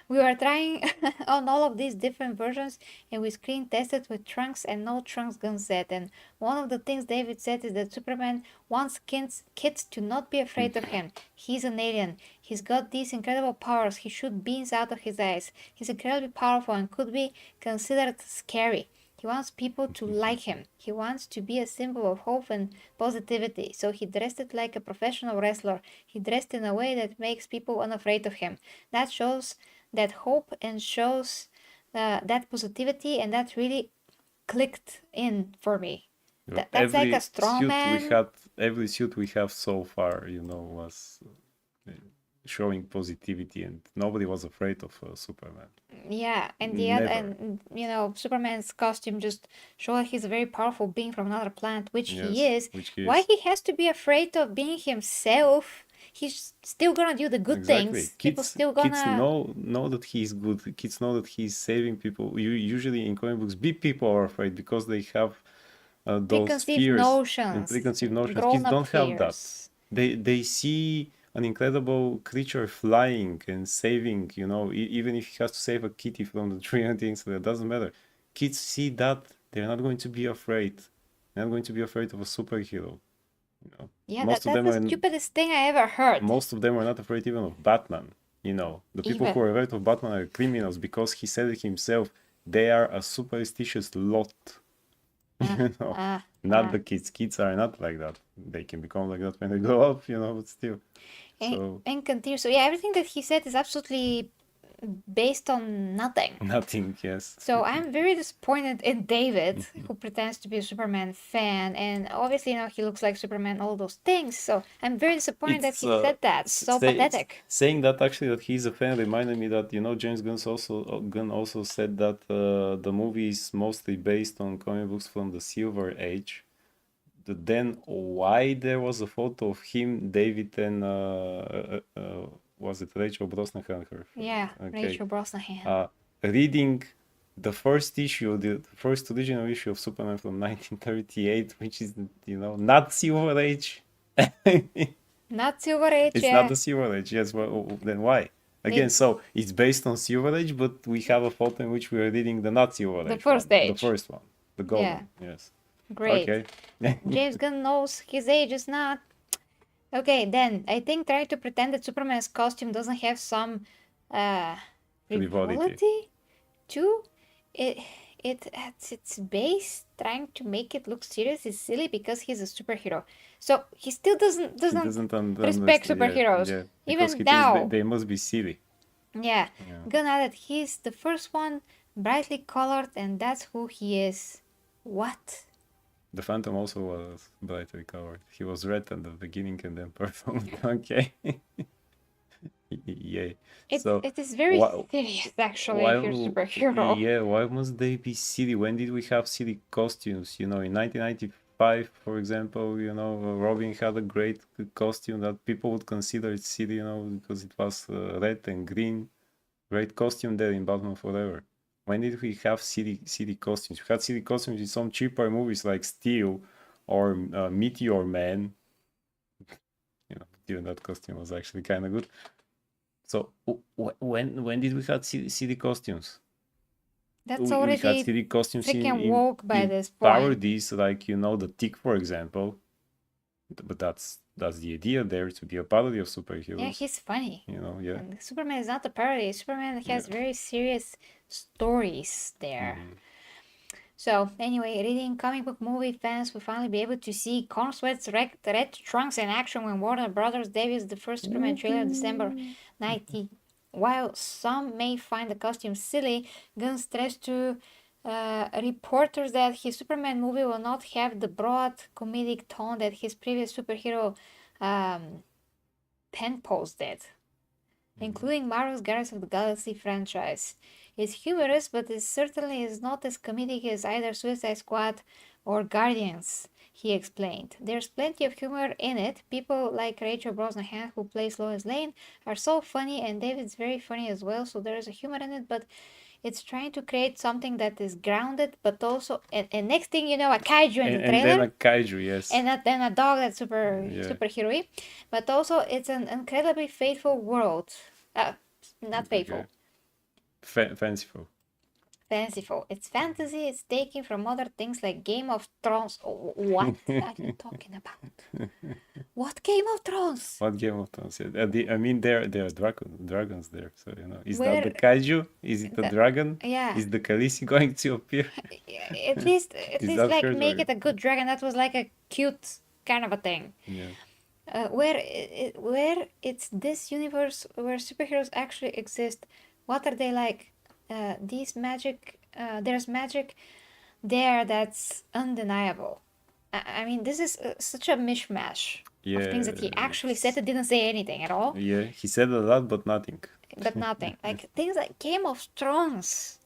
We were trying on all of these different versions and we screen tested with trunks and no trunks, Gunn said. And one of the things David said is that Superman wants kids to not be afraid of him. He's an alien. He's got these incredible powers. He shoots beams out of his eyes. He's incredibly powerful and could be considered scary. He wants people to like him. He wants to be a symbol of hope and positivity. So he dressed it like a professional wrestler. He dressed in a way that makes people unafraid of him. That shows that hope and shows that positivity, and that really clicked in for me. That's like a strong man. Every suit we have so far, was showing positivity, and nobody was afraid of Superman. Yeah, and Never. and Superman's costume just shows he's a very powerful being from another planet, which he Yes, is. which he Why is. he has to be afraid of being himself? He's still gonna do the good Exactly. things. People still Kids gonna know that he's good. Kids know that he's saving people. Usually in comic books, big people are afraid because they have those preconceived fears and notions, preconceived notions. Kids grown-up don't have that. fears. They see an incredible creature flying and saving. Even if he has to save a kitty from the tree and things, that doesn't matter. Kids see that, they're not going to be afraid. They're not going to be afraid of a superhero. Yeah, Most of that's them the are stupidest thing I ever heard. Most of them are not afraid even of Batman. The people who Even. are afraid of Batman are criminals, because he said it himself. They are a superstitious lot. Not the kids. Kids are not like that. They can become like that when they grow up, but still. And continue. So yeah, everything that he said is absolutely based on nothing. Nothing, yes. So I'm very disappointed in David, who pretends to be a Superman fan, and obviously he looks like Superman, all those things. So I'm very disappointed that he said that. So pathetic. Saying that actually that he's a fan reminded me that James Gunn also said that the movie is mostly based on comic books from the Silver Age. Then why there was a photo of him, David, and was it Rachel Brosnahan? Yeah, Okay. Rachel Brosnahan. Reading the first issue, the first original issue of Superman from 1938, which is not Silver Age. Not Silver Age. It's not the Silver Age. Yes. Well, then why? Again, so it's based on Silver Age, but we have a photo in which we are reading the not Silver Age. The first age. The first one. The golden. Yeah. Yes. Great. Okay. James Gunn knows his age is not. Okay, then I think trying to pretend that Superman's costume doesn't have some frivolity too. It at its base, trying to make it look serious is silly because he's a superhero. So he still doesn't respect superheroes. Yeah. Even now. They must be silly. Yeah. Gunn added he's the first one, brightly colored, and that's who he is. What? The Phantom also was brightly colored. He was red at the beginning and then purple. Okay. Yay. It is very serious, actually, if you're a superhero. Yeah, why must they be silly? When did we have silly costumes? In 1995, for example, Robin had a great costume that people would consider it silly, because it was red and green. Great costume there in Batman Forever. When did we have silly costumes? We had silly costumes in some cheaper movies like Steel or Meteor Man. Even that costume was actually kind of good. So when did we have silly costumes? That's already we had silly costumes freaking woke by this point. Parodies, like the Tick, for example. But that's the idea there, to be a parody of superheroes. Yeah, he's funny. Yeah. And Superman is not a parody. Superman has very serious stories there. So anyway, reading comic book movie fans will finally be able to see Cornsweat's red trunks in action when Warner Brothers debuts the first Superman trailer in December 19. While some may find the costume silly, Gunn stressed to reporters that his Superman movie will not have the broad comedic tone that his previous superhero penpost did, including Marvel's Guardians of the Galaxy franchise. It's humorous, but it certainly is not as comedic as either Suicide Squad or Guardians, he explained. There's plenty of humor in it. People like Rachel Brosnahan, who plays Lois Lane, are so funny, and David's very funny as well, so there's a humor in it, but it's trying to create something that is grounded, but also, and next thing you know, a kaiju in the trailer. And then a kaiju, yes. And then a dog that's superhero-y. But also, it's an incredibly faithful world. Not faithful. Okay. Fanciful. Fanciful. It's fantasy. It's taken from other things like Game of Thrones. What are you talking about? What Game of Thrones? What Game of Thrones? I mean, there are dragons there. So is that the kaiju? Is it a dragon? Yeah. Is the Khaleesi going to appear? At least like make it a good dragon. That was like a cute kind of a thing. Yeah. Where it's this universe where superheroes actually exist. What are they like? There's magic there that's undeniable. I mean, this is such a mishmash of things that he actually said and didn't say anything at all. Yeah, he said a lot, but nothing. But nothing. Like things like Game of Thrones.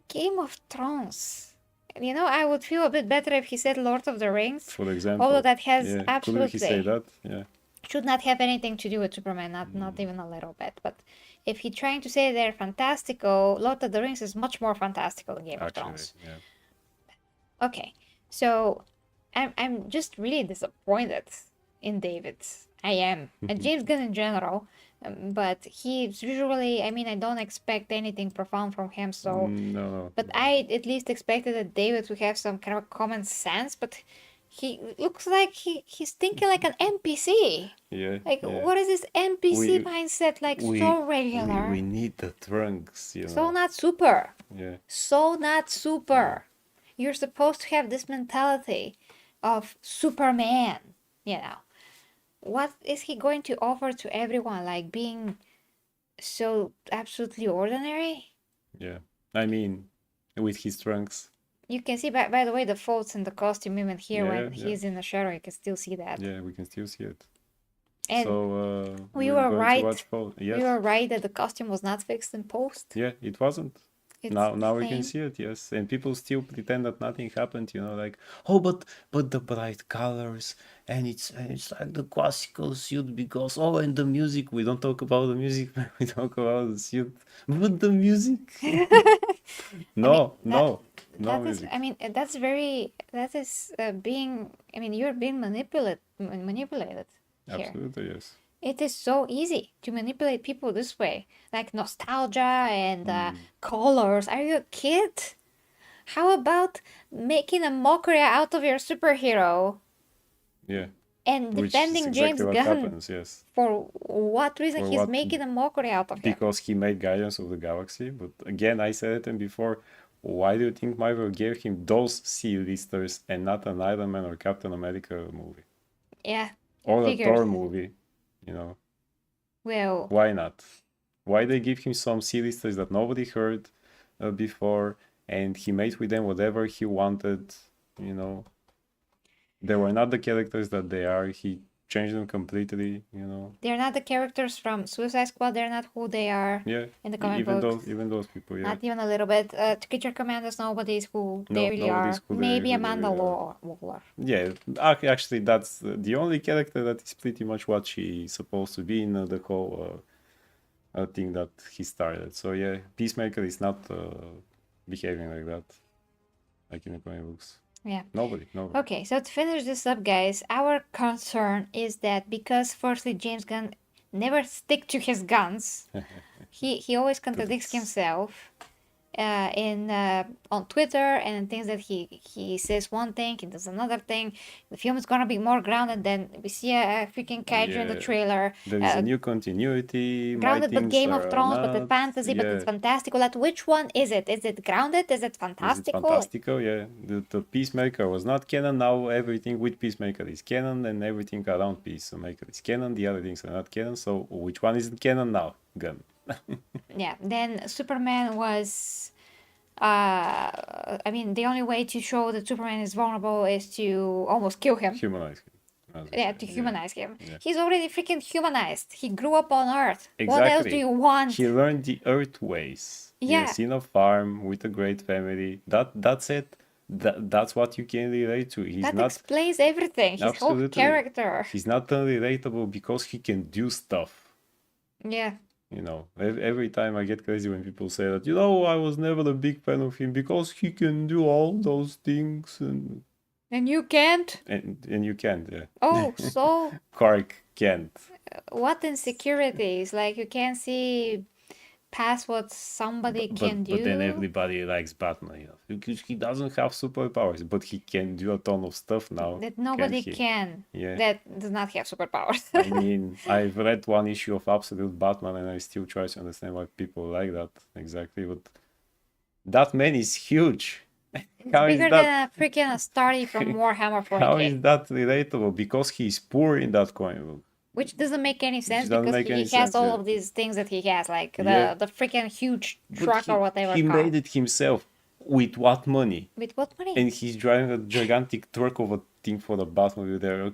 Game of Thrones. You know, I would feel a bit better if he said Lord of the Rings. For example. Although that has yeah. absolutely... Couldn't he say that? Yeah. Should not have anything to do with Superman, not even a little bit. But if he's trying to say they're fantastical, Lord of the Rings is much more fantastical than Game of Thrones. Yeah. Okay, so I'm just really disappointed in David. I am. And James Gunn in general. But he's usually, I mean, I don't expect anything profound from him, so... No. But I at least expected that David would have some kind of common sense, but he looks like he's thinking like an NPC. Yeah. Like, yeah. what is this NPC mindset? Like, so regular. We need the trunks, you know. So not super. Yeah. So not super. You're supposed to have this mentality of Superman, you know. What is he going to offer to everyone? Like being so absolutely ordinary? Yeah. I mean, with his trunks. You can see, by the way, the folds in the costume even here Yeah, when yeah. he's in the shadow. You can still see that. Yeah, we can still see it. And so we we're were going right. to watch yes. We were right that the costume was not fixed in post. Yeah, it wasn't. It's now we can see it, yes. And people still pretend that nothing happened, you know, like, oh, but the bright colors and it's like the classical suit because and the music. We don't talk about the music, we talk about the suit. But the music. No music. I mean, that is being, I mean, you're being manipulated here. Absolutely, yes. It is so easy to manipulate people this way, like nostalgia and colors. Are you a kid? How about making a mockery out of your superhero? Yeah. And Which defending is James exactly Gunn. Happens, yes. For what reason he's making a mockery out of him? Because he made Guardians of the Galaxy. But again, I said it before. Why do you think Marvel gave him those C-listers and not an Iron Man or Captain America movie? Yeah. Or a Thor movie, you know? Well... Why not? Why they give him some C-listers that nobody heard before, and he made with them whatever he wanted, you know? They were not the characters that they are. He changed them completely, you know? They're not the characters from Suicide Squad. They're not who they are in the comic books. Even those people, yeah. Not even a little bit. Creature Commanders, nobody's who they really are. Maybe Amanda Waller. Yeah, actually, that's the only character that is pretty much what she's supposed to be in the whole thing that he started. So yeah, Peacemaker is not behaving like that, like in the comic books. Yeah. Nobody. Okay, so to finish this up, guys, our concern is that because firstly James Gunn never stick to his guns, he always contradicts himself on Twitter and in things that he says one thing, he does another thing. The film is gonna be more grounded than we see a freaking kaiju in the trailer. There is a new continuity. Grounded but Game of Thrones, but it's fantasy, but it's fantastical. Like, which one is it? Is it grounded? Is it fantastical? Is it fantastical? Yeah. The Peacemaker was not canon. Now everything with Peacemaker is canon, and everything around Peacemaker is canon. The other things are not canon. So which one isn't canon now? Gun. Yeah. Then Superman was. I mean, the only way to show that Superman is vulnerable is to almost kill him. Humanize him. Yeah, to humanize him. Yeah. He's already freaking humanized. He grew up on Earth. Exactly. What else do you want? He learned the Earth ways. Yeah. He's in a farm with a great family. That's it. That's what you can relate to. He's that not explains everything. His whole character. He's not unrelatable because he can do stuff. Yeah. You know, every time I get crazy when people say that, you know, I was never a big fan of him because he can do all those things. And you can't? And you can't, yeah. Oh, so... Clark can't. What insecurities? Like, you can't see past what somebody can do? But then everybody likes Batman, you know. Because he doesn't have superpowers, but he can do a ton of stuff now. That nobody can. Yeah. That does not have superpowers. I mean, I've read one issue of Absolute Batman and I still try to understand why people like that exactly. But that man is huge. It's bigger than a freaking story from Warhammer 40k. How is that relatable? Because he's poor in that comic book. Which doesn't make any sense because he has all of these things that he has, like the freaking huge truck or whatever. He made it himself. With what money? With what money? And he's driving a gigantic truck of a thing for the Batmobile there.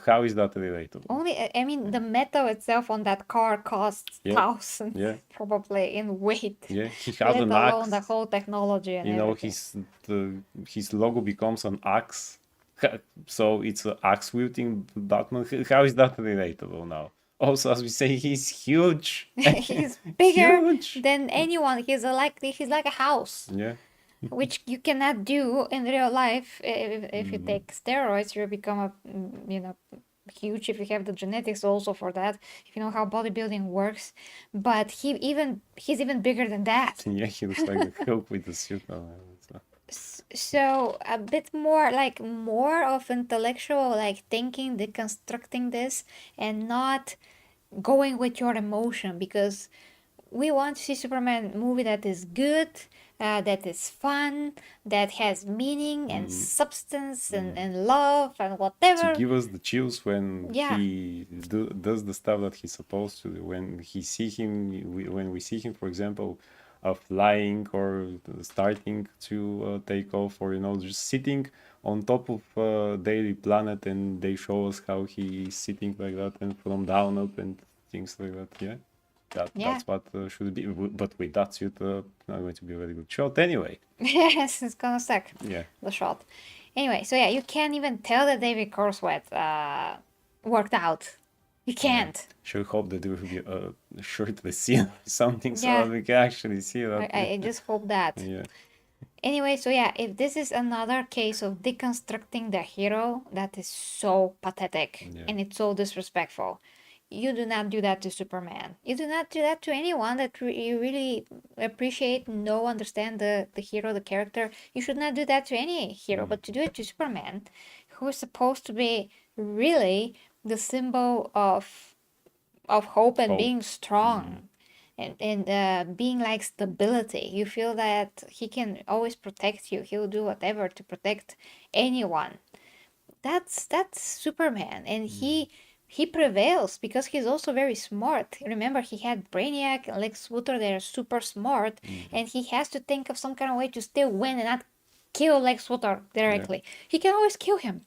How is that relatable? Only, I mean, the metal itself on that car costs Yeah, thousands, yeah, probably in weight, yeah. He has let an alone the axe. whole technology and You know, everything. his logo becomes an axe. So it's an axe wielding Batman. How is that relatable now? Also, as we say, he's huge. He's bigger Huge. than anyone. He's like a house, Yeah. which you cannot do in real life. If you take steroids, you become you know, huge if you have the genetics also for that. If you know how bodybuilding works, but he's even bigger than that. Yeah, he looks like the Hulk with the suit on. So a bit more of intellectual like thinking, deconstructing this, and not going with your emotion, because we want to see Superman movie that is good, that is fun, that has meaning and substance and love and To whatever. give us the chills when Yeah, he does the stuff that he's supposed to do. When we see him, for example, flying or starting to take off, or just sitting on top of a daily planet, and they show us how he's sitting like that and from down up and things like that. Yeah, yeah. that's what should be. But with that suit, not going to be a very good shot anyway. Yes, it's gonna suck. Yeah. The shot. Anyway, so yeah, you can't even tell that David Corswet worked out. You can't. Sure hope that there will be a shirtless scene or something so Yeah. that we can actually see that. I just hope that. Yeah. Anyway, so yeah, if this is another case of deconstructing the hero, that is so pathetic Yeah. and it's so disrespectful. You do not do that to Superman. You do not do that to anyone that you really appreciate, know, understand the hero, the character. You should not do that to any hero, but to do it to Superman, who is supposed to be really the symbol of hope and Hope. being strong and being like stability. You feel that he can always protect you. He'll do whatever to protect anyone. That's Superman, and he prevails because he's also very smart. Remember, he had Brainiac and Lex Luthor. They're super smart, and he has to think of some kind of way to still win and not kill Lex Luthor directly. He can always kill him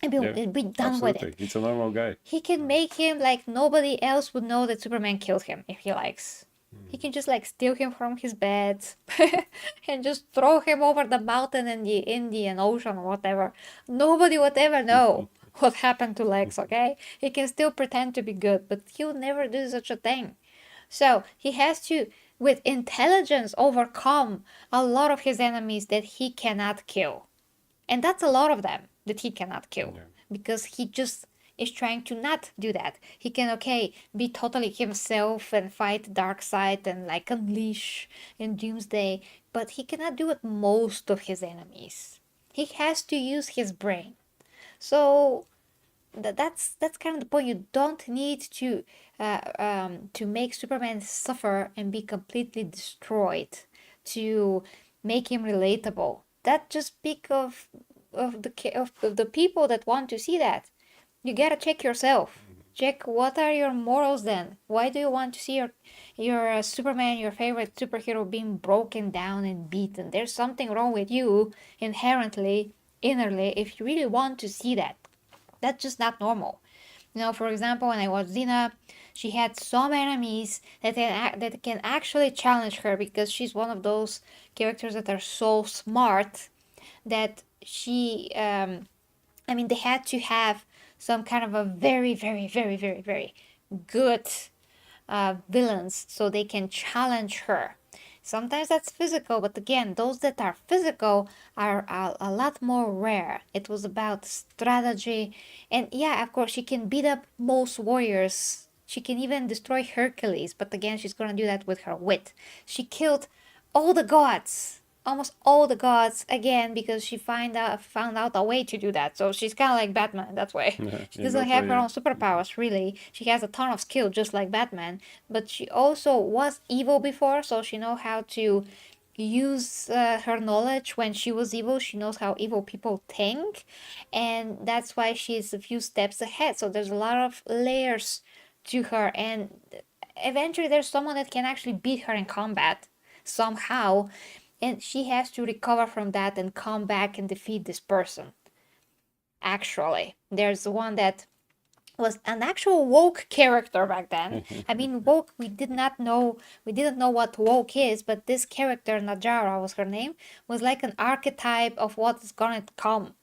and be done with Absolutely. it. It's a normal guy. He can make him like nobody else would know that Superman killed him if he likes. He can just like steal him from his bed and just throw him over the mountain in the Indian Ocean or whatever. Nobody would ever know what happened to Lex, okay? He can still pretend to be good, but he would never do such a thing. So he has to, with intelligence, overcome a lot of his enemies that he cannot kill. And that's a lot of them that he cannot kill. Yeah. Because he just is trying to not do that. He can, okay, be totally himself and fight Darkseid and like unleash in Doomsday, but he cannot do it most of his enemies. He has to use his brain. So that's kind of the point. You don't need to make Superman suffer and be completely destroyed to make him relatable. That just speak of the people that want to see that. You gotta check yourself. Check what are your morals then. Why do you want to see your Superman, your favorite superhero, being broken down and beaten? There's something wrong with you inherently, innerly, if you really want to see that. That's just not normal. For example, when I watched Xena, she had some enemies that can actually challenge her, because she's one of those characters that are so smart that they had to have some kind of a very, very, very, very, very good villains so they can challenge her. Sometimes that's physical, but again, those that are physical are a lot more rare. It was about strategy, and yeah, of course, she can beat up most warriors. She can even destroy Hercules, but again, she's gonna do that with her wit. She killed all the gods, almost all the gods, again, because she found out a way to do that. So she's kind of like Batman that way. She doesn't have her own superpowers, really. She has a ton of skill, just like Batman, but she also was evil before, so she knows how to use her knowledge. When she was evil, she knows how evil people think, and that's why she's a few steps ahead. So there's a lot of layers to her, and eventually there's someone that can actually beat her in combat somehow. and she has to recover from that and come back and defeat this person. Actually, there's one that was an actual woke character back then. I mean, woke, we didn't know what woke is, but this character, Najara was her name, was like an archetype of what is gonna come.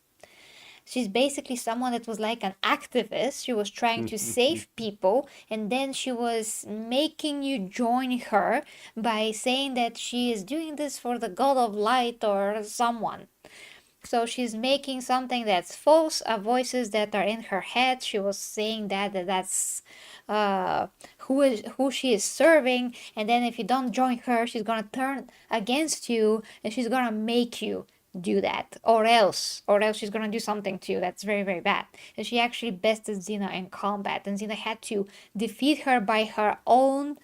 She's basically someone that was like an activist. She was trying to save people, and then she was making you join her by saying that she is doing this for the god of light or someone. So she's making something that's false, voices that are in her head. She was saying that's who she is serving, and then if you don't join her, she's gonna turn against you, and she's gonna make you do that, or else she's gonna do something to you that's very, very bad. And she actually bested Xena in combat, and Xena had to defeat her by her own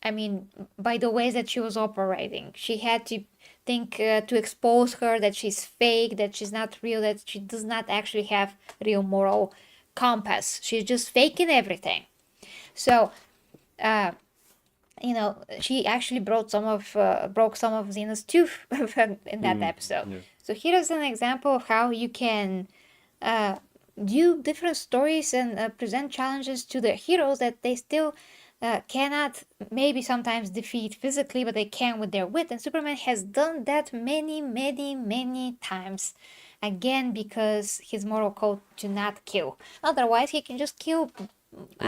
I mean, by the ways that she was operating. She had to think to expose her that she's fake, that she's not real, that she does not actually have real moral compass. She's just faking everything. So, she actually broke some of Xena's tooth in that episode. Yeah. So here is an example of how you can do different stories and present challenges to the heroes that they still cannot maybe sometimes defeat physically, but they can with their wit. And Superman has done that many, many, many times. Again, because his moral code to not kill. Otherwise, he can just kill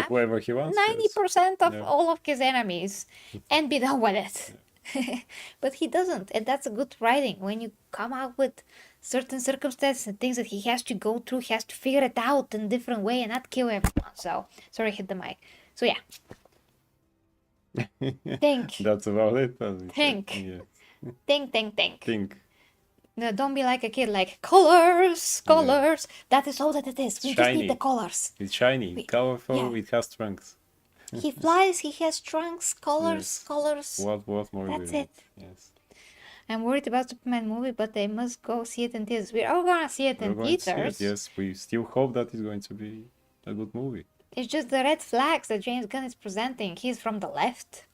Whoever he wants. 90% of Yeah. all of his enemies and be done with it. But he doesn't, and that's a good writing. When you come out with certain circumstances and things that he has to go through, he has to figure it out in a different way and not kill everyone. So, sorry, hit the mic. So yeah. Think. That's about it. Think. Yeah. Think. No, don't be like a kid, like colors. That is all that it is. We just need the colors. It's shiny, colorful. It has strength. He flies. He has trunks. Colors. What more? That's do you it. need? Yes. I'm worried about Superman movie, but they must go see it in theaters. We're all gonna see it in theaters. Yes, we still hope that it's going to be a good movie. It's just the red flags that James Gunn is presenting. He's from the left.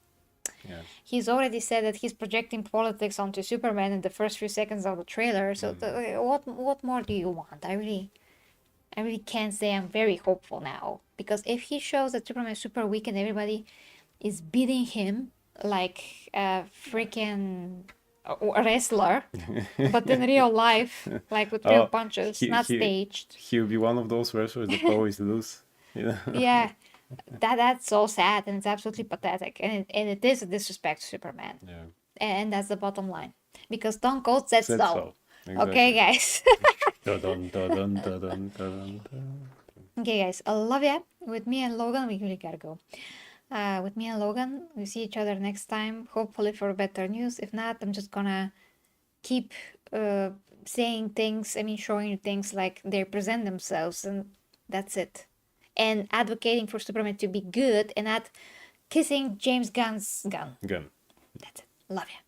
Yeah. He's already said that he's projecting politics onto Superman in the first few seconds of the trailer. So what more do you want? I really can't say I'm very hopeful now, because if he shows that Superman is super weak and everybody is beating him like a freaking wrestler, but in real life, like with real punches, not staged. He'll be one of those wrestlers that always lose. Yeah, that's so sad, and it's absolutely pathetic, and it is a disrespect to Superman. Yeah. And that's the bottom line, because Stone Cold said so. Exactly. Okay, guys. Dun, dun, dun, dun, dun, dun, dun. Okay, guys, I love ya. With me and Logan, we really gotta go. With me and Logan, we see each other next time, hopefully for better news. If not, I'm just gonna keep saying things, showing you things like they present themselves, and that's it. And advocating for Superman to be good and not kissing James Gunn's gun. Gun. That's it. Love ya.